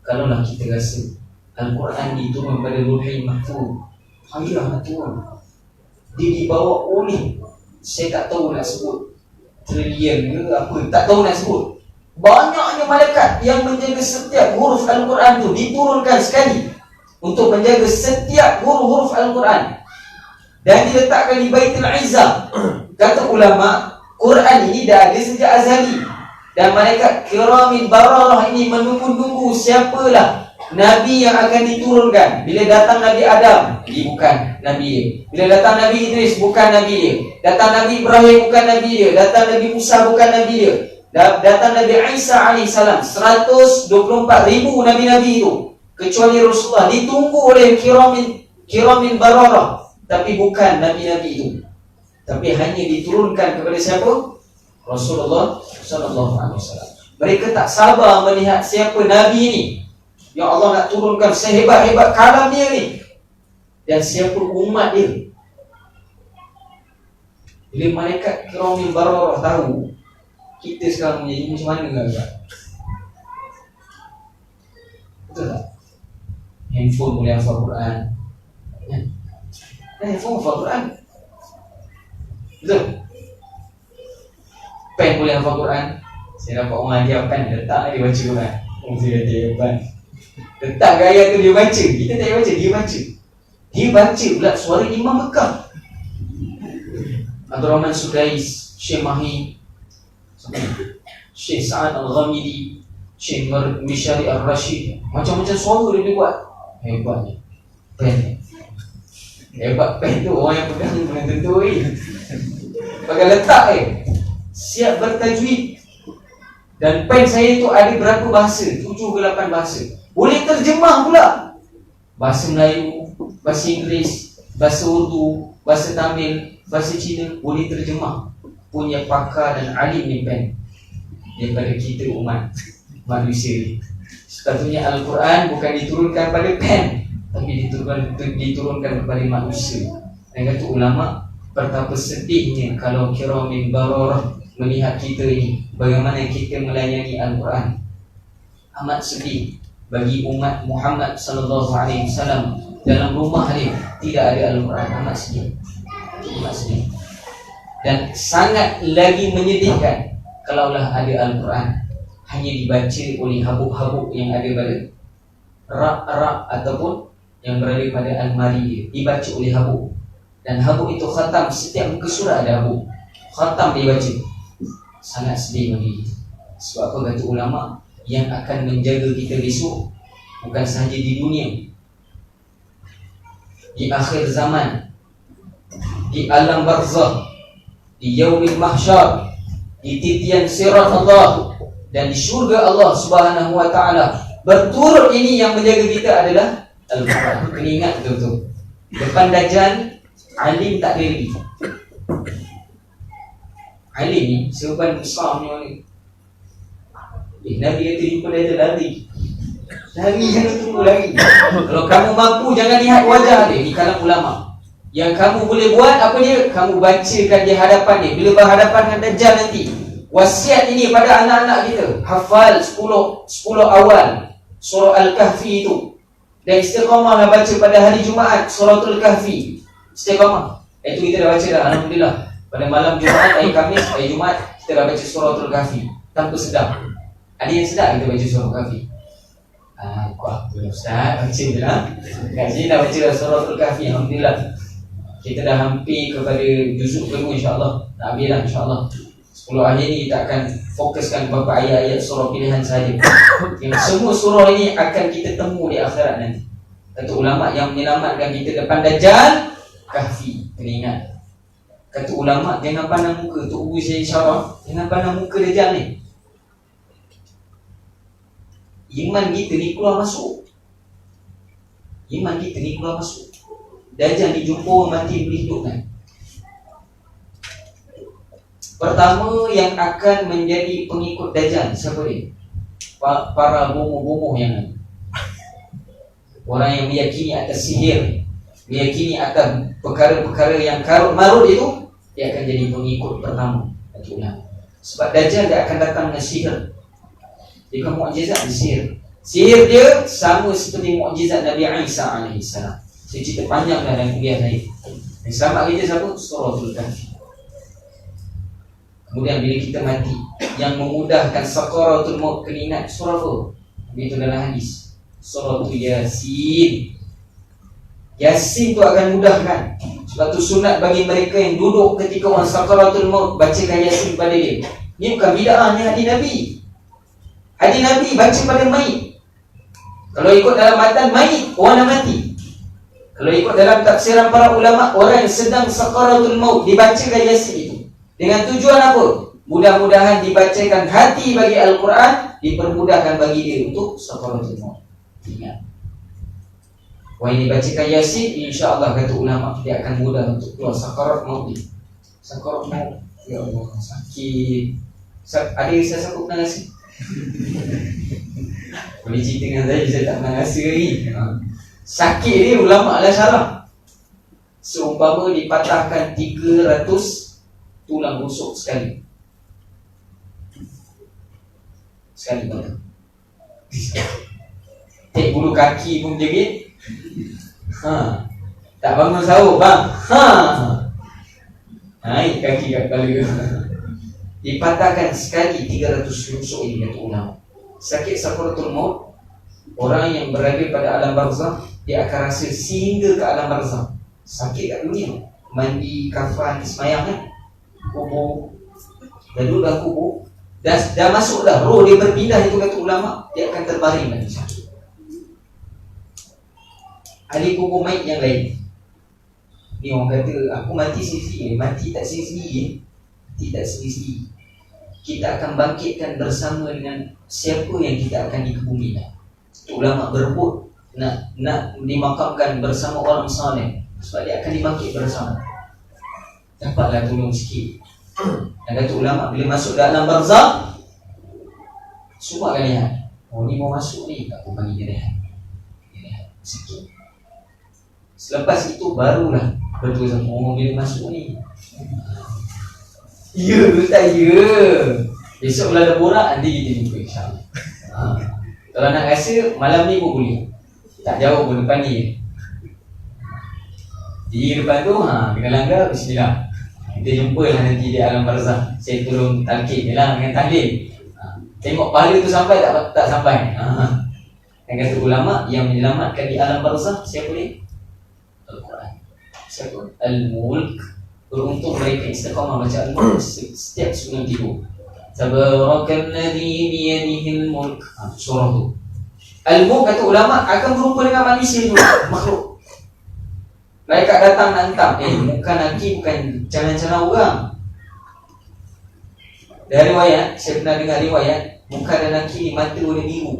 Kalaulah kita rasa Al-Quran diturun pada Lauhul Mahfuz, ayah nak turun, dia dibawa oleh, saya tak tahu nak sebut trilion ke apa, tak tahu nak sebut, banyaknya malaikat yang menjaga setiap huruf Al-Quran tu, diturunkan sekali untuk menjaga setiap huruf Al-Quran, dan diletakkan di Baitul Izzah. Kata ulama, Quran ini dah ada sejak azali, dan malaikat kiramin bararah ini menunggu-nunggu siapalah Nabi yang akan diturunkan. Bila datang Nabi Adam, dia bukan Nabi dia. Bila datang Nabi Idris, bukan Nabi dia. Datang Nabi Ibrahim, bukan Nabi dia. Datang Nabi Musa, bukan Nabi dia. Datang Nabi Isa alaihissalam. 124,000 Nabi-Nabi itu, kecuali Rasulullah, ditunggu oleh kiramin bararah, tapi bukan Nabi-Nabi itu. Tapi hanya diturunkan kepada siapa? Rasulullah sallallahu alaihi wasallam. Mereka tak sabar melihat siapa Nabi ini yang Allah nak turunkan sehebat-hebat kalam dia ni, dan siapa umat dia. Bila malaikat kiramin bararah tahu, kita sekarang menjadi macam mana agak? Betul tak? Handphone boleh hafal Quran, handphone hafal Quran. Betul? Pen boleh hafal Quran. Saya dapat orang ajar pen, letak dia baca Quran. Saya dia pen, letak gaya tu dia baca. Kita tak baca, dia baca. Dia baca pula suara Imam Mekah, Abdul Rahman Sudais, Syekh Mahi, Syekh Sa'ad Al-Ghamidi, Syekh Mishari Al-Rashid. Macam-macam suara dia buat. Hebatnya pen. Hebat pen tu, orang yang pegang belum tentu pakai letak siap bertajwid. Dan pen saya tu ada berapa bahasa? 7 ke 8 bahasa. Boleh terjemah pula. Bahasa Melayu, bahasa Inggeris, bahasa Urdu, bahasa Tamil, bahasa Cina, boleh terjemah. Punya pakar dan alim ni pen daripada kita umat manusia. Sepatutnya Al-Quran bukan diturunkan pada pen, tapi diturunkan kepada manusia. Dan kata ulama, betapa sedihnya kalau kiramin bararah melihat kita ini, bagaimana kita melayani Al-Quran. Amat sedih bagi umat Muhammad sallallahu alaihi wasallam, dalam rumah dia tidak ada Al-Quran. Amat sedih. Amat sedih. Dan sangat lagi menyedihkan kalaulah ada Al-Quran hanya dibaca oleh habuk-habuk yang ada pada rak-rak ataupun yang berada pada almari dia, dibaca oleh habuk. Dan habuk itu khatam, setiap muka surah ada habuk. khatam dia baca. Sangat sedih bagi kita. Sebab apa kata ulama, yang akan menjaga kita besok bukan sahaja di dunia, di akhir zaman, di alam barzakh, di yaumil mahsyar, di titian sirat Allah, dan di syurga Allah Subhanahu wa taala. Berturut ini yang menjaga kita adalah Al-Quran. Kena ingat betul-betul. Depan Dajjal, alim tak ada lagi. Alim ni seban besarnya ni. Nabi kata jumpa dia lari. Lari, jangan tunggu lari. Kalau kamu mampu, jangan lihat wajah dia. Ni kalam ulama. Yang kamu boleh buat apa dia? Kamu bacakan di hadapan dia. Bila berhadapan dengan Dajjal nanti, wasiat ini pada anak-anak kita. Hafal 10 awal surah Al-Kahfi itu. Dan istiqamahlah baca pada hari Jumaat suratul Kahfi. Istiqamah. Itu kita dah baca dah, alhamdulillah. Pada malam Jumaat, hari Khamis, hari Jumaat kita dah baca suratul Kahfi tanpa sedar. Ada yang sedar kita baca surah Kahfi. Kuat boleh Ustaz, baca je lah. Kat sini dah baca suratul Kahfi, alhamdulillah. Kita dah hampir kepada juzuk kedua, insyaAllah. Nak habis lah, insyaAllah. 10 akhir ni kita akan fokuskan beberapa ayat-ayat surah pilihan sahaja. Yang semua surah ini akan kita temu di akhirat nanti. Kata ulama yang menyelamatkan kita depan Dajjal, Kahfi. Kena ingat. Kata ulama, jangan pandang muka. Tok Guru saya insyaAllah, jangan pandang muka Dajjal ni. Iman kita ni keluar masuk. Iman kita ni keluar masuk. Dajjal ni jumpa orang mati boleh hidupkan. Pertama yang akan menjadi pengikut Dajjal, siapa dia? Para bomoh-bomoh yang ada. Orang yang meyakini atas sihir, meyakini atas perkara-perkara yang karut marut itu, dia akan jadi pengikut pertama. Sebab Dajjal dia akan datang dengan sihir. Dia bukan mukjizat, dia sihir. Sihir dia sama seperti mukjizat Nabi Isa AS. Saya cerita panjang dah dalam kuliah saya. Yang selamat kita siapa? Suratul Kahfi. Kemudian bila kita mati, yang memudahkan sakaratul maut, kena ingat surah apa? Itu dalam hadis, suratul Yasin. Yasin tu akan mudahkan. Sebab tu sunat bagi mereka yang duduk ketika orang sakaratul maut, bacakan Yasin pada dia. Ni bukan bid'ah, ni hadis Nabi. Hadis Nabi baca pada mayit. Kalau ikut dalam matan mayit, orang dah mati. Kalau ikut dalam tafsiran para ulama, orang yang sedang sakaratul maut, dibacakan Yasin itu. Dengan tujuan apa? Mudah-mudahan dibacakan hati bagi Al-Quran, dipermudahkan bagi dia untuk sakaratul maut. Ingat. Wah, ini bacakan Yasin, insya-Allah kata ulama, dia akan mudah untuk keluar sakarat maut dia. Sakarat maut, ya Allah, sakit. Ada yang saya sanggup pernah rasa? Boleh cerita dengan saya tak pernah rasa lagi. Sakit dia ulama lah syarah. Seumpama dipatahkan 300 tulang rusuk sekali. Sekali patah. Tek bulu kaki pun jerit. Tak bangun sahur bang. Naik kaki kat kepala. Dipatahkan sekali 300 rusuk ini kata ulama. Sakit sakaratul maut, orang yang berada pada alam barzakh, dia akan rasa sehingga ke alam barzakh. Sakit kat dunia, mandi, kafan, semayang kan, kubur, dah duduk dah kubur, dah masuk dah, roh dia berpindah, itu kata ulama, dia akan terbaring lagi sakit. Ada kubur mayit yang lain. Ni orang kata, aku mati sendiri. Mati tak sendiri. Mati tak sendiri. Kita akan bangkitkan bersama dengan siapa yang kita akan dikebumikan. Ulama berebut nak dimakamkan bersama orang saleh, sebab dia akan dibangkit bersama. Dapatlah tolong sikit. Dan kata ulama, bila masuk dalam barzakh, semua akan lihat, oh ni mau masuk ni, aku panggil dia rehat. Dia rehat sikit. Selepas itu barulah betul sama, oh bila masuk ni. Ya ke tak ya? Besok kalau ada borak, nanti kita jumpa insyaAllah. Kalau nak rasa, malam ni pun boleh. Tak jauh pun depan ni. Di depan tu, kena langgar, bismillah. Kita jumpa lah nanti di alam barzakh. Saya turun talqin je lah dengan tahlil. Tengok pahala tu sampai tak sampai. Yang kata ulama, yang menyelamatkan di alam barzakh, siapa dia? Al-Quran. Siapa? Al-Mulk Beruntung mereka istiqamah baca Al-Mulk setiap sebelum tidur. Tabarakalladzi biyadihil mulk. Surah tu. Al-Mulk kata ulama akan berupa dengan manusia juga, makhluk. Mereka datang nak hentam. Muka Nabi bukan calon-calon orang. Dari riwayat, saya pernah dengar riwayat, muka dan Nabi ni mata warna biru.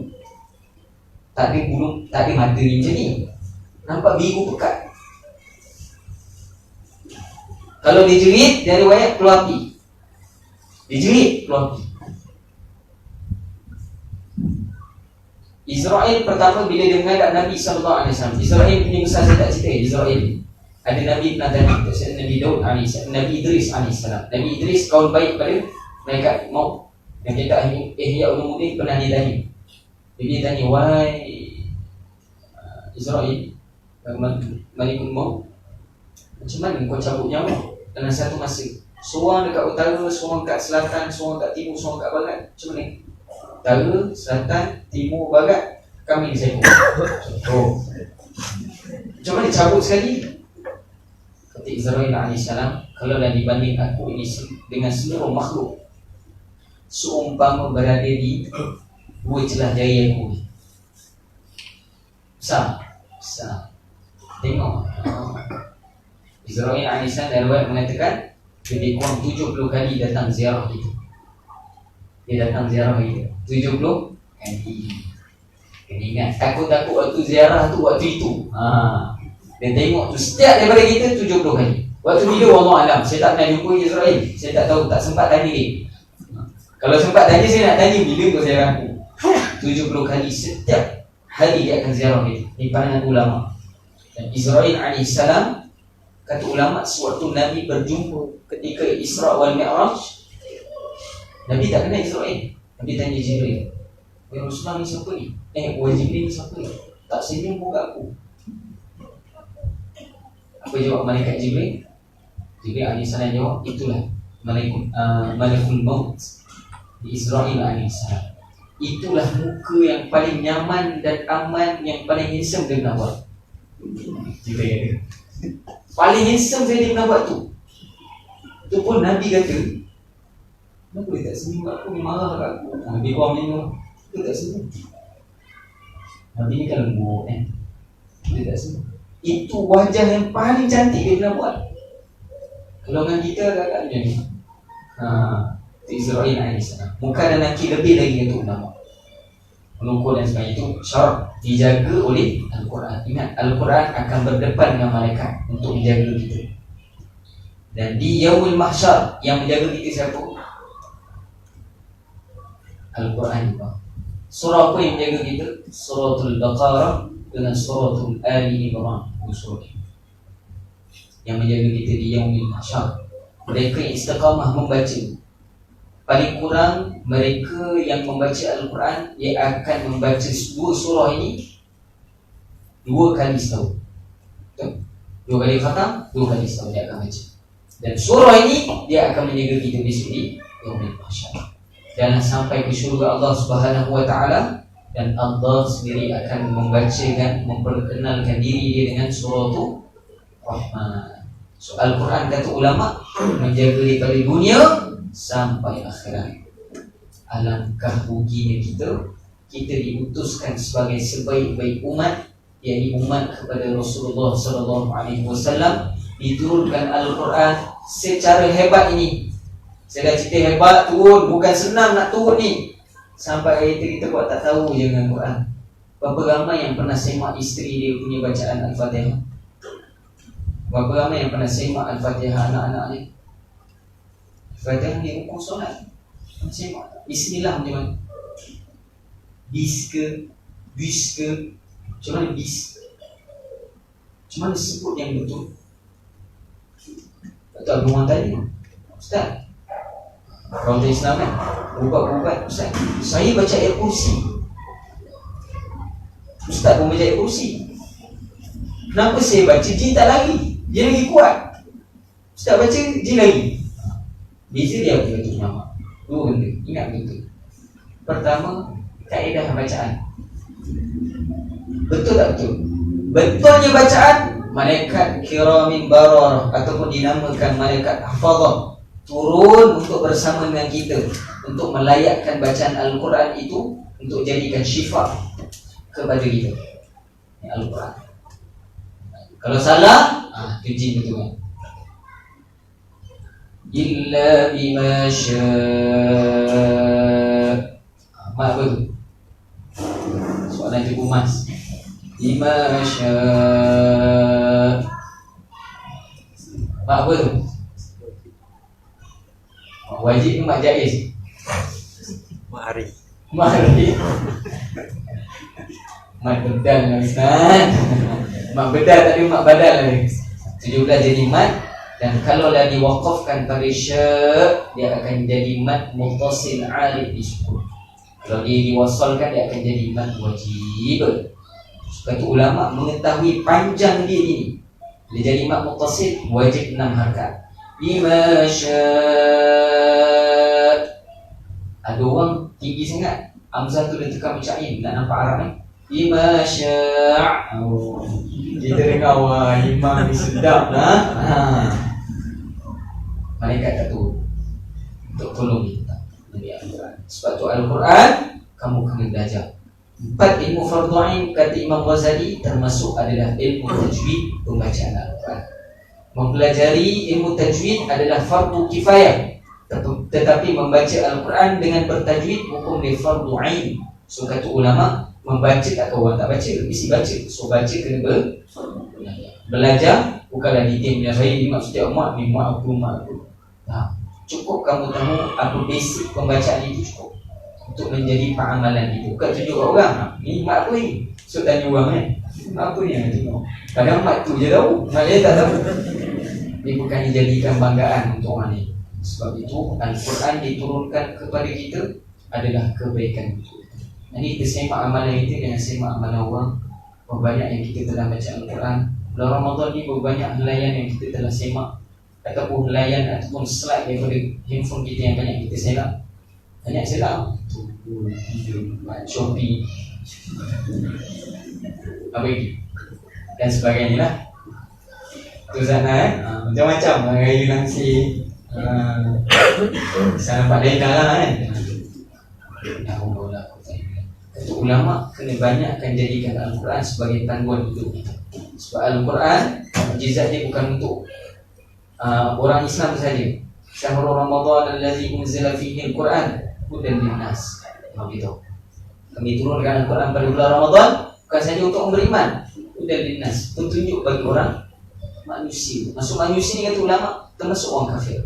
Tak ada bulu, tak ada mata ni macam ni. Nampak biru pekat. Kalau dijerit, dari riwayat keluar api. Dijerit, keluar api. Israel pertama bila dia menghadap Nabi SAW. Israel punya besar saya tak cerita. Israel ada Nabi pernah tanya, Nabi Daud AS, Nabi Idris AS. Nabi Idris kawan baik pada malaikat maut. Yang kita Ihya Ulumuddin pernah ditanya. Dia tanya, wahai Israel, Malikul Maut, macam mana kau cabut nyawa dalam satu masa? Seorang dekat utara, seorang dekat selatan, seorang dekat timur, seorang dekat barat. Macam mana? Utara, selatan, timur, barat, kami disebut. Oh. Macam mana cabut sekali? Kata Israel AS, kalau dah dibanding aku ini dengan seluruh makhluk, seumpama berada di dua celah jari aku. Besar. Tengok Israel AS dan riwayat mengatakan lebih kurang 70 kali datang ziarah kita. Dia datang ziarah kita 70 kali. Kena ingat, takut-takut waktu ziarah tu waktu itu. Dia tengok tu setiap daripada kita 70 kali. Waktu bila Allah alam, saya tak pernah jumpa Israel. Saya tak tahu, tak sempat tanya dia. Kalau sempat tanya, saya nak tanya bila kau ziarah aku. 70 kali setiap hari dia akan ziarah kita. Ini pandangan ulama. Dan Israel AS, kata ulama, sewaktu Nabi berjumpa ketika Isra wal Mi'raj, Nabi tak kenal Israel. Nabi tanya Jibril, ya Rasulullah ni siapa ni? Wahai Jibril ni siapa ni? Tak senyum pun kat aku. Apa jawab malaikat Jibril? Jibril AS jawab, itulah Malikul Maut di Israel AS. Itulah muka yang paling nyaman dan aman, yang paling handsome dia pernah buat. Jibril paling handsome saya dia pernah buat tu. Itu pun Nabi kata, kenapa dia tak senyum kat aku, dia marah kat aku. Nabi orang ni dia tak senyum. Nabi ni kan lembut dia tak senyum. Itu wajah yang paling cantik dia pernah buat. Kalau dengan kita agak-agak macam ni. Israel AS, muka dan kaki lebih lagi untuk ulama. Mengukur dan sebagainya, itu syarat dijaga oleh Al-Quran. Ingat, Al-Quran akan berdepan dengan malaikat untuk menjaga kita. Dan di Yaumul Mahsyar yang menjaga kita siapa? Al-Quran juga. Surah apa yang menjaga kita? Suratul Baqarah dengan Suratul Ali Imran. Surah yang menjaga kita di Yaumul Mahsyar. Mereka yang istiqamah membaca, paling kurang mereka yang membaca Al-Quran, dia akan membaca dua surah ini 2 kali setahun. 2 kali khatam, 2 kali setahun dia akan baca. Dan surah ini dia akan menjaga kita besok di Yaumul Mahsyar. Jangan sampai ke syurga Allah Subhanahu wa taala, dan Allah sendiri akan membacakan, memperkenalkan diri dia dengan suratul Rahman. So Al-Quran kata ulama menjaga daripada dunia sampai akhirat. Alangkah ruginya kita diutuskan sebagai sebaik-baik umat, yakni umat kepada Rasulullah SAW. Diturunkan Al-Quran secara hebat ini. Saya dah cerita hebat turun, bukan senang nak turun ni. Sampai kita buat tak tahu je dengan Quran. Berapa ramai yang pernah semak isteri dia punya bacaan Al-Fatihah? Berapa ramai yang pernah semak Al-Fatihah anak-anaknya? Al-Fatihah dia hukum solat. Semak Bismillah macam mana? Bis ke? Bis ke? Macam mana bis? Macam mana sebut yang betul? Tak tahu orang tanya, Ustaz, orang Islam kan, ubat-ubat, Ustaz, saya baca ayat kursi. Ustaz pun baca ayat kursi. Kenapa saya baca jin tak lari? Dia lagi kuat. Ustaz baca jin lagi. Beza dia betul nama. Dua benda, ingat betul. Pertama, kaedah bacaan. Betul tak betul? Betulnya bacaan malaikat kiramin bararah ataupun dinamakan malaikat hafazah turun untuk bersama dengan kita untuk melayakkan bacaan Al-Quran itu untuk jadikan syifa kepada kita. Al-Quran. Kalau salah, itu jin betul kan? Illa bima syaa. Mak apa tu? Soalan Cikgu Mas. Bima syaa. Mak apa tu? Wajib ke mak jaiz? Mak Hari. Mak Hari. Mak bedal lah Ustaz. Mak bedal tadi mak badal lagi. 17 jadi mat. Dan kalau dah diwakafkan pada sya', dia akan jadi mat muttasil alif di sukun. Kalau dia diwasalkan, dia akan jadi mat wajib. Kata ulama mengetahui panjang dia ini. Dia jadi mat muttasil wajib 6 harakat. Bima syaa. Ada orang tinggi sangat, hamzah tu dia tekan macam ain, nak nampak Arab ni. Bima syaa. Kita dengar wah imam ni sedap lah. Malaikat tak tahu untuk tolong kita Nabi Al-Quran. Sebab tu Al-Quran kamu kena belajar. 4 ilmu fardu ain kata Imam Ghazali termasuk adalah ilmu tajwid, pembacaan Al-Quran. Mempelajari ilmu tajwid adalah fardu kifayah, tetapi membaca Al-Quran dengan bertajwid hukum dia fardu ain. So kata ulama, membaca tak tahu orang tak baca, mesti baca. So baca kena belajar. Bukanlah detail yang saya dimaksudnya mak ni mak aku. Cukup kamu tahu apa basic pembacaan itu cukup untuk menjadi pengamalan itu. Bukan tunjuk orang ni mak aku ni. So tanya orang mak aku ni yang tengok. Kadang mak tu je tahu, mak dia tak tahu. Dia bukan dijadikan banggaan untuk orang ni. Sebab itu Al-Quran diturunkan kepada kita adalah kebaikan itu. Ini kita semak amalan kita dengan semak amalan orang. Berapa banyak yang kita telah baca Al-Quran. Bulan Ramadan ni berapa banyak helaian yang kita telah semak, ataupun helaian ataupun slide daripada handphone kita yang banyak kita semak. Banyak semak Shopee apa lagi dan sebagainya lah. Tu sana macam-macam raya nasi saya nampak lain lah kan. Kata ulama kena banyakkan jadikan Al-Quran sebagai panduan hidup kita. Sebab Al-Quran mukjizat dia bukan untuk orang Islam saja. Syahrul Ramadan allazi unzila fihi al-Quran hudan linnas. Begitu. Kami turunkan Al-Quran pada bulan Ramadan bukan saja untuk beriman, hudan linnas, petunjuk bagi orang manusia. Masuk manusia ni kata ulama termasuk orang kafir.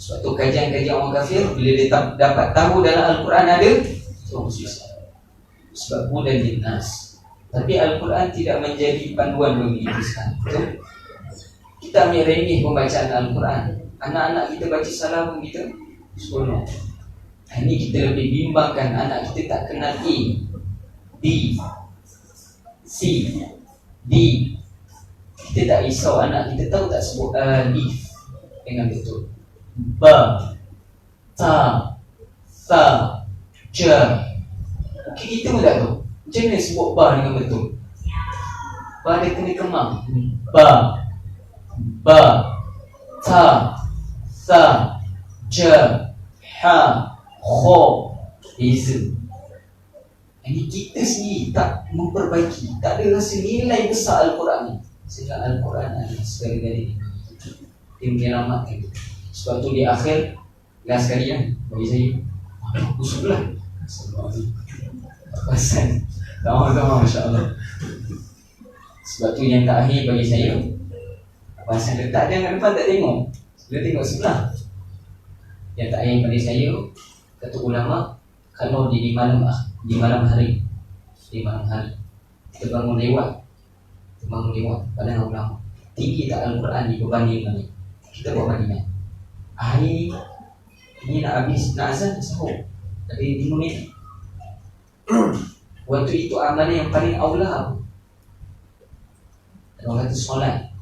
Sebab tu kajian-kajian orang kafir bila dia dapat tahu dalam Al-Quran ada orang susah. Sebab hudan linnas. Tapi Al-Quran tidak menjadi panduan bagi kita sekarang. Betul? Kita ambil remeh pembacaan Al-Quran. Anak-anak kita baca salah pun kita seronok. Ini kita lebih bimbangkan anak kita tak kenal A, B, C, D. Kita tak risau anak kita tahu tak sebut alif dengan betul. Ba, ta, sa, ja. Okey, kita pun tak tahu macam mana sebut ba dengan betul. Ba dia kena kemam. Ba, ta, sa, ja, ha, kho. Beza. Ini kita sendiri tak memperbaiki, tak ada rasa nilai besar Al-Quran ni. Sehingga Al-Quran adalah segala-galanya. Dia menyelamatkan kita. Sebab tu di akhir last sekali kan bagi saya aku sebelah pasal sama-sama masya-Allah. Sebab tu yang terakhir bagi saya pasal letak dia kat depan tak tengok. Dia tengok sebelah. Yang terakhir bagi saya kata ulama kalau di malam hari kita bangun lewat padahal ulama tinggi tak Al-Quran di berbanding ni. Kita buat bandingan. Hari ini nak habis, nak azan, sahur. Ada 5 minit. Waktu itu amalan yang paling aula. Orang kata solat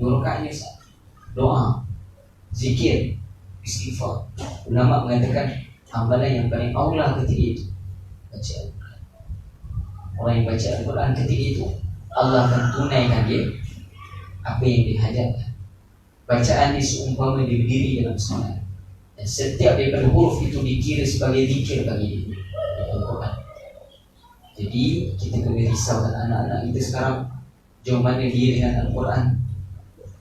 2 rakaat je, doa, zikir, istighfar. Ulama mengatakan amalan yang paling aula ketika itu baca Al-Quran. Orang yang baca Al-Quran ketika itu Allah akan tunaikan dia apa yang dihajatkan. Bacaan ini seumpama dia berdiri dalam salat, dan setiap daripada huruf itu dikira sebagai zikir bagi dia. Al-Quran. Jadi kita kena risaukan anak-anak kita sekarang, jauh mana dia dengan Al-Quran.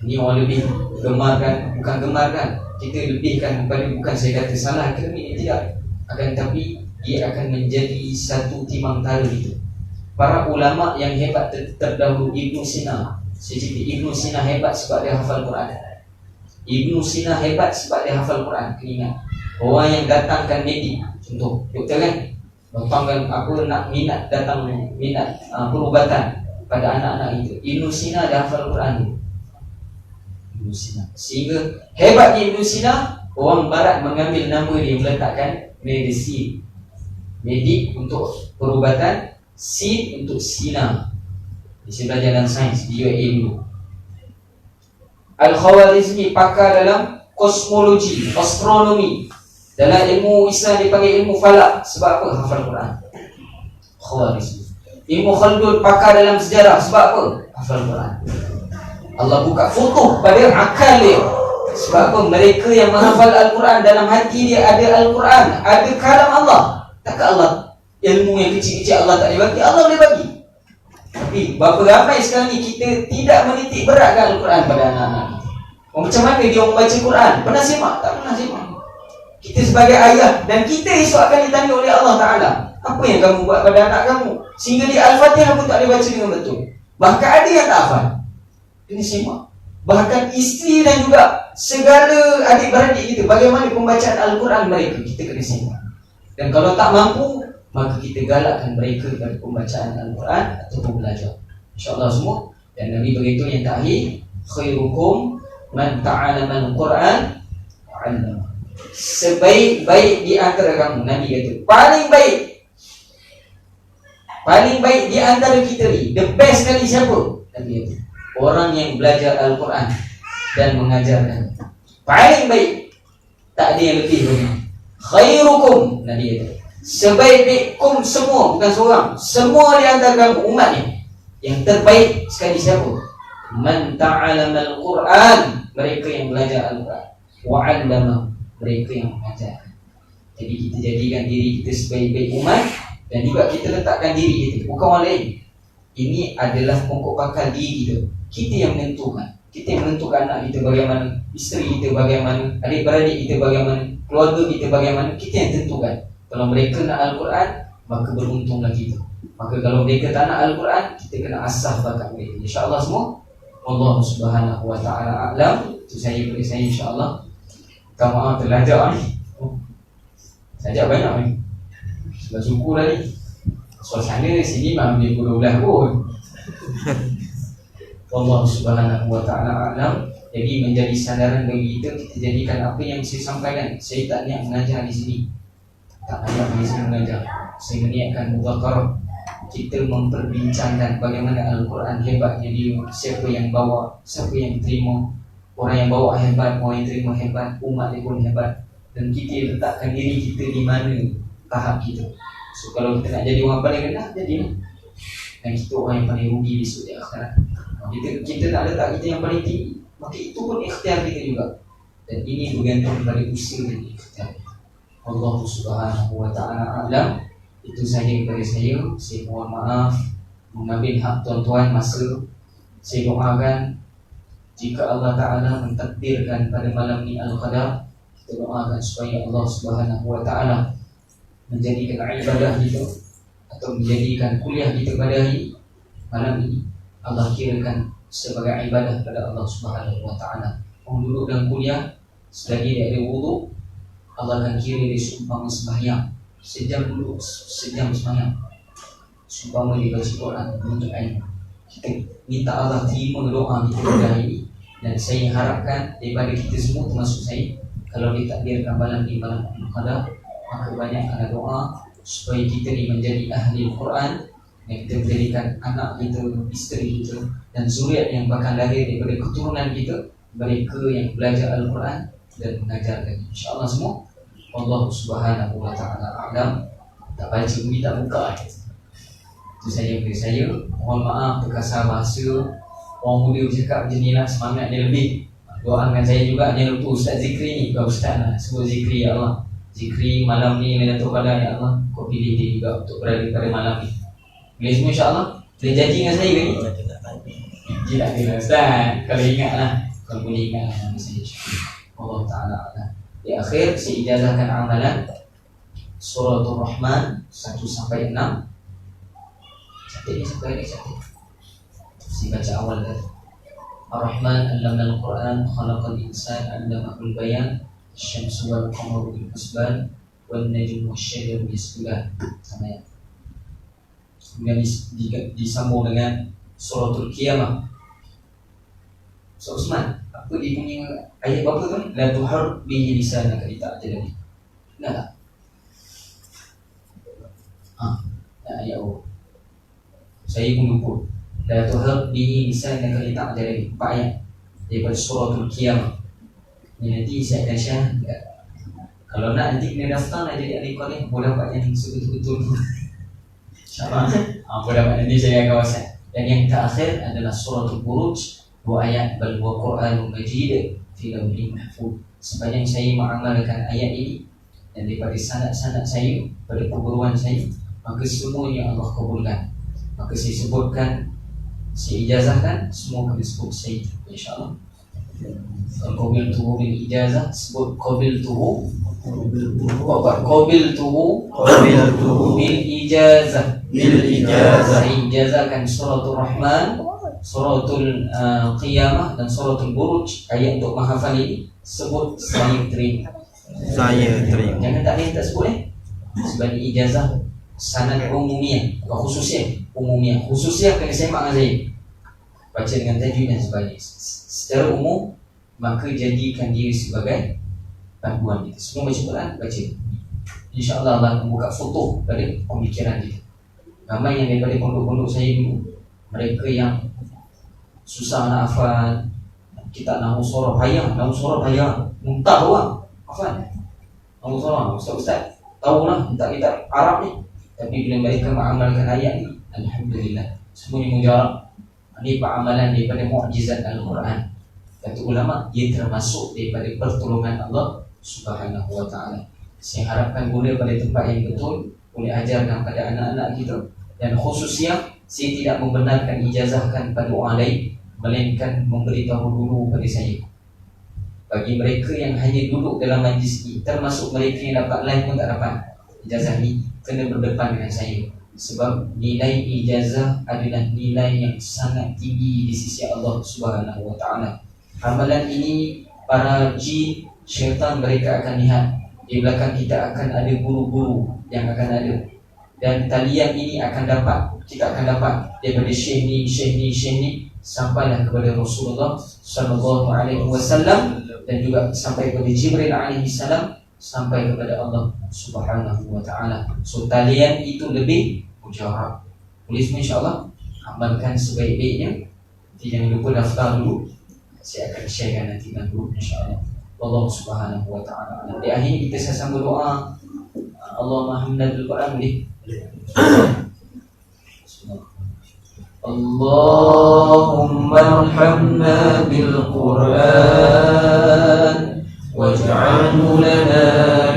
Ini orang lebih gemarkan, bukan gemarkan, kita lebihkan kepada, bukan saya kata salah kerana ini tidak, akan tapi dia akan menjadi satu timang tara itu. Para ulama yang hebat terdahulu, Ibnu Sina. Saya cakap Ibnu Sina hebat sebab dia hafal Quran. Ibnu Sina hebat sebab dia hafal Quran. Kena ingat, orang yang datangkan medik, contoh doktor kan, datangkan apa, nak minat perubatan pada anak-anak itu, Ibnu Sina dia hafal Quran. Ibnu Sina. Sehingga hebatnya Ibnu Sina, orang barat mengambil nama dia, meletakkan medicine, medik untuk perubatan, sin untuk Sina. Saya belajar dalam sains di UAE dulu. Al-Khawarizmi pakar dalam kosmologi, astronomi. Dalam ilmu Islam dipanggil ilmu falak. Sebab apa? Hafal Quran. Khawarizmi. Ilmu Khaldun pakar dalam sejarah. Sebab apa? Hafal Quran. Allah buka foto pada akal dia. Sebab apa? Mereka yang menghafal Al-Quran, dalam hati dia ada Al-Quran, ada kalam Allah. Takkan Allah ilmu yang kecil-kecil Allah tak boleh bagi? Allah boleh bagi. Tapi berapa ramai sekarang ni kita tidak menitik beratkan Al-Quran pada anak-anak kita. Macam mana dia membaca Quran? Pernah simak? Tak pernah simak. Kita sebagai ayah, dan kita esok akan ditanya oleh Allah Ta'ala, apa yang kamu buat pada anak kamu sehingga dia Al-Fatihah pun tak boleh baca dengan betul. Bahkan ada yang tak hafal. Kena simak. Bahkan isteri dan juga segala adik-beradik kita, bagaimana pembacaan Al-Quran mereka, kita kena simak. Dan kalau tak mampu, maka kita galakkan mereka pada pembacaan Al-Quran ataupun belajar. InsyaAllah semua. Dan Nabi beritahu yang terakhir, khairukum man ta'alama Al-Quran wa'allama. Sebaik-baik di antara kamu, Nabi kata, paling baik di antara kita ni, the best sekali siapa? Nabi kata, orang yang belajar Al-Quran dan mengajarkan. Paling baik, tak ada yang lebih dari khairukum, Nabi kata, sebaik-baikkum semua, bukan seorang, semua di antara kamu umat ni, yang terbaik sekali siapa? Man ta'alama Al-Quran, mereka yang belajar Al-Quran, wa'allama, mereka yang mengajarkan. Jadi kita jadikan diri kita sebaik-baik umat, dan juga kita letakkan diri kita, bukan orang lain. Ini adalah pokok pangkal diri kita. Kita yang menentukan. Kita yang menentukan anak kita bagaimana, isteri kita bagaimana, adik-beradik kita bagaimana, keluarga kita bagaimana, kita yang tentukan. Kalau mereka nak Al-Quran, maka beruntunglah kita. Maka kalau mereka tak nak Al-Quran, kita kena asah bakat mereka. InsyaAllah semua. Allah Subhanahu Wa Ta'ala a'lam. Itu saya beri saya insyaAllah. Minta maaf terlajak ni. Sajak banyak ni. Sudah syukur dah ni. Suasana sini memang dia puluh belah pun. Allah Subhanahu Wa Ta'ala a'lam. Jadi menjadi sandaran bagi kita, kita jadikan apa yang saya sampaikan. Saya tak niat mengajar di sini. Tak ada di sini mengajar. Saya meniatkan mudzakarah. Kita memperbincangkan bagaimana Al-Quran hebatnya dia. Siapa yang bawa, siapa yang terima. Orang yang bawa hebat, orang yang terima hebat, umat dia pun hebat. Dan kita letakkan diri kita di mana tahap kita. So kalau kita nak jadi orang paling rendah, jadilah. Dan kita orang yang paling rugi besok di akhirat. Kita nak letak kita yang paling tinggi, maka itu pun ikhtiar kita juga. Dan ini bergantung pada usaha dan ikhtiar. Allah Subhanahu Wa Ta'ala a'lam. Itu saja daripada saya. Saya mohon maaf mengambil hak tuan-tuan masa. Saya doakan jika Allah Ta'ala mentakdirkan pada malam ni Al-Qadar, kita doakan supaya Allah Subhanahu Wa Ta'ala menjadikan ibadah kita atau menjadikan kuliah kita pada hari malam ini Allah kirakan sebagai ibadah pada Allah Subhanahu Wa Ta'ala. Orang duduk dalam kuliah, selagi dia ada wudu, Allah akan kira dia seumpama sembahyang. Sejam dulu, sejam sembahyang. Seumpama dia baca Quran, menuntut ilmu. Kita minta Allah terima doa kita pada hari ini. Dan saya harapkan daripada kita semua, termasuk saya, kalau ditakdirkan malam di malam Al-Qadar, maka banyakkan doa supaya kita ni menjadi ahli Al-Quran, dan kita menjadikan anak kita, isteri kita dan zuriat yang bakal lahir daripada keturunan kita, mereka yang belajar Al-Quran dan mengajarkan. InsyaAllah semua. Allah Subhanahu Wa Ta'ala a'lam. Tak baca bunyi tak buka. Itu saja dari saya. Mohon maaf terkasar bahasa. Orang muda bercakap macam ni lah, semangat dia lebih. Doakan saya juga, jangan lupa Ustaz Zikri ni. Kau Ustaz lah, sebut Zikri ya Allah. Zikri malam ni Lailatul Qadar ya Allah. Kau pilih dia juga untuk berada pada malam ni. Boleh semua insyaAllah. Boleh janji dengan saya ke ni? Tidak ada Ustaz. Kalau ingat lah, kalau boleh ingat lah nama saya. Allah Ta'ala lah. Di akhir saya ijazahkan amalan Suratul Rahman 1 sampai 6. Cantik ni sampai ada cantik. Saya baca awal tadi. Ar-Rahman allama al-Quran khalaqal insan allamahul bayan asy-syamsu wal qamaru bil husban wan najmu wasy-syajaru yasjudan. Sama ya. Kemudian disambung dengan Suratul Qiyamah. So Usman, apa dia punya ayat berapa tu? La tuhar bihi lisanaka lita'jala bihi. Benar tak? Ayat apa? Saya pun lupa. La tuhar bihi lisanaka lita'jala bihi. 4 ayat daripada Suratul Qiyamah. Ini nanti saya akan share. Kalau nak nanti kena daftar nak jadi ahli Quran, boleh dapat yang betul-betul. InsyaAllah. Boleh dapat nanti saya akan WhatsApp. Dan yang terakhir adalah Suratul Buruj. 2 ayat bal wa Qur'anun Majid fi lawhin mahfuz. Sepanjang saya mengamalkan ayat ini dan daripada sanad-sanad saya pada perguruan saya, maka semuanya Allah kabulkan. Maka saya sebutkan, saya ijazahkan, semua kena sebut saya insyaAllah. Qabiltuhu bil ijazah, sebut qabiltuhu bil ijazah. Saya ijazahkan Suratul Rahman, Suratul Qiyamah dan Suratul Buruj. Ayat untuk menghafal ini sebut saya terima. Jangan tak ada yang tak sebut sebagai ijazah sanad umumiyah, bukan khususiyah. Umumiyah, khususiyah kena semak dengan saya, baca dengan tajwid dan sebagainya. Secara umum, maka jadikan diri sebagai panduan kita. Semua baca Quran, baca. InsyaAllah Allah akan buka foto pada pemikiran kita. Ramai yang daripada pondok-pondok saya dulu, mereka yang susah nak hafal kitab Nahwu Shoroh Hayah, muntah orang hafal Nahwu Shoroh. Ustaz tahulah kitab Arab ni, tapi bila mereka mengamalkan ayat ni, alhamdulillah semuanya mujarab. Ini amalan daripada mukjizat Al-Quran. Kata ulama, ia termasuk daripada pertolongan Allah Subhanahu wa ta'ala. Saya harapkan boleh pada tempat yang betul, boleh ajarkan pada anak-anak kita. Dan khususnya, saya tidak membenarkan ijazahkan pada orang lain, melainkan memberitahu dulu pada saya. Bagi mereka yang hanya duduk dalam majlis ini, termasuk mereka yang dapat live pun tak dapat ijazah ni, kena berdepan dengan saya. Sebab nilai ijazah adalah nilai yang sangat tinggi di sisi Allah Subhanahu wa ta'ala. Amalan ini para jin, syaitan mereka akan lihat. Di belakang kita akan ada guru-guru yang akan ada. Dan talian ini kita akan dapat daripada syekh ni sampailah kepada Rasulullah sallallahu alaihi wasallam, dan juga sampai kepada Jibril alaihi salam, sampai kepada Allah Subhanahu wa ta'ala. So talian itu lebih mujarab. Boleh semua insyaAllah amalkan sebaik-baiknya. Nanti jangan lupa daftar dulu, saya akan sharekan nanti dengan group insyaAllah. Allah Subhanahu wa ta'ala. Di akhir kita sama berdoa, Allahumma hamdal Quran boleh. Allahumma arhamna bil Quran waj'alhu lana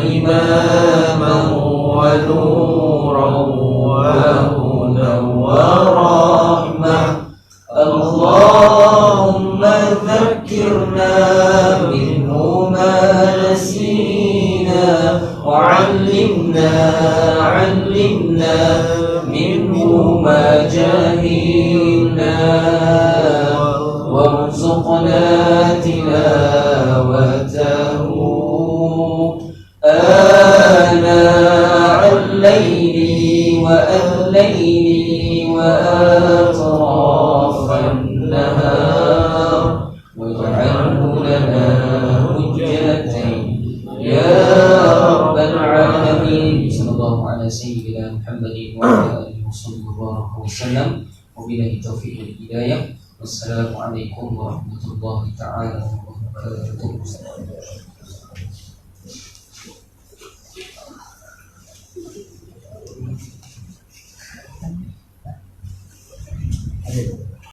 imaman wa nuran wa hudan wa rahmah. Allahumma dhakkirna minhu ma nasina wa 'allimna minhu ma jahilna warzuqna tilawatahu ana al-layli wa al-layli wa atrafan nahar waj'alhu lana hujjatan ya rabbal alamin. Sallallahu ala sayyidina Muhammadin wa ala alihi wa sallam. Wabillahi taufiq wal hidayah. Wassalamualaikum warahmatullahi ta'ala wabarakatuh.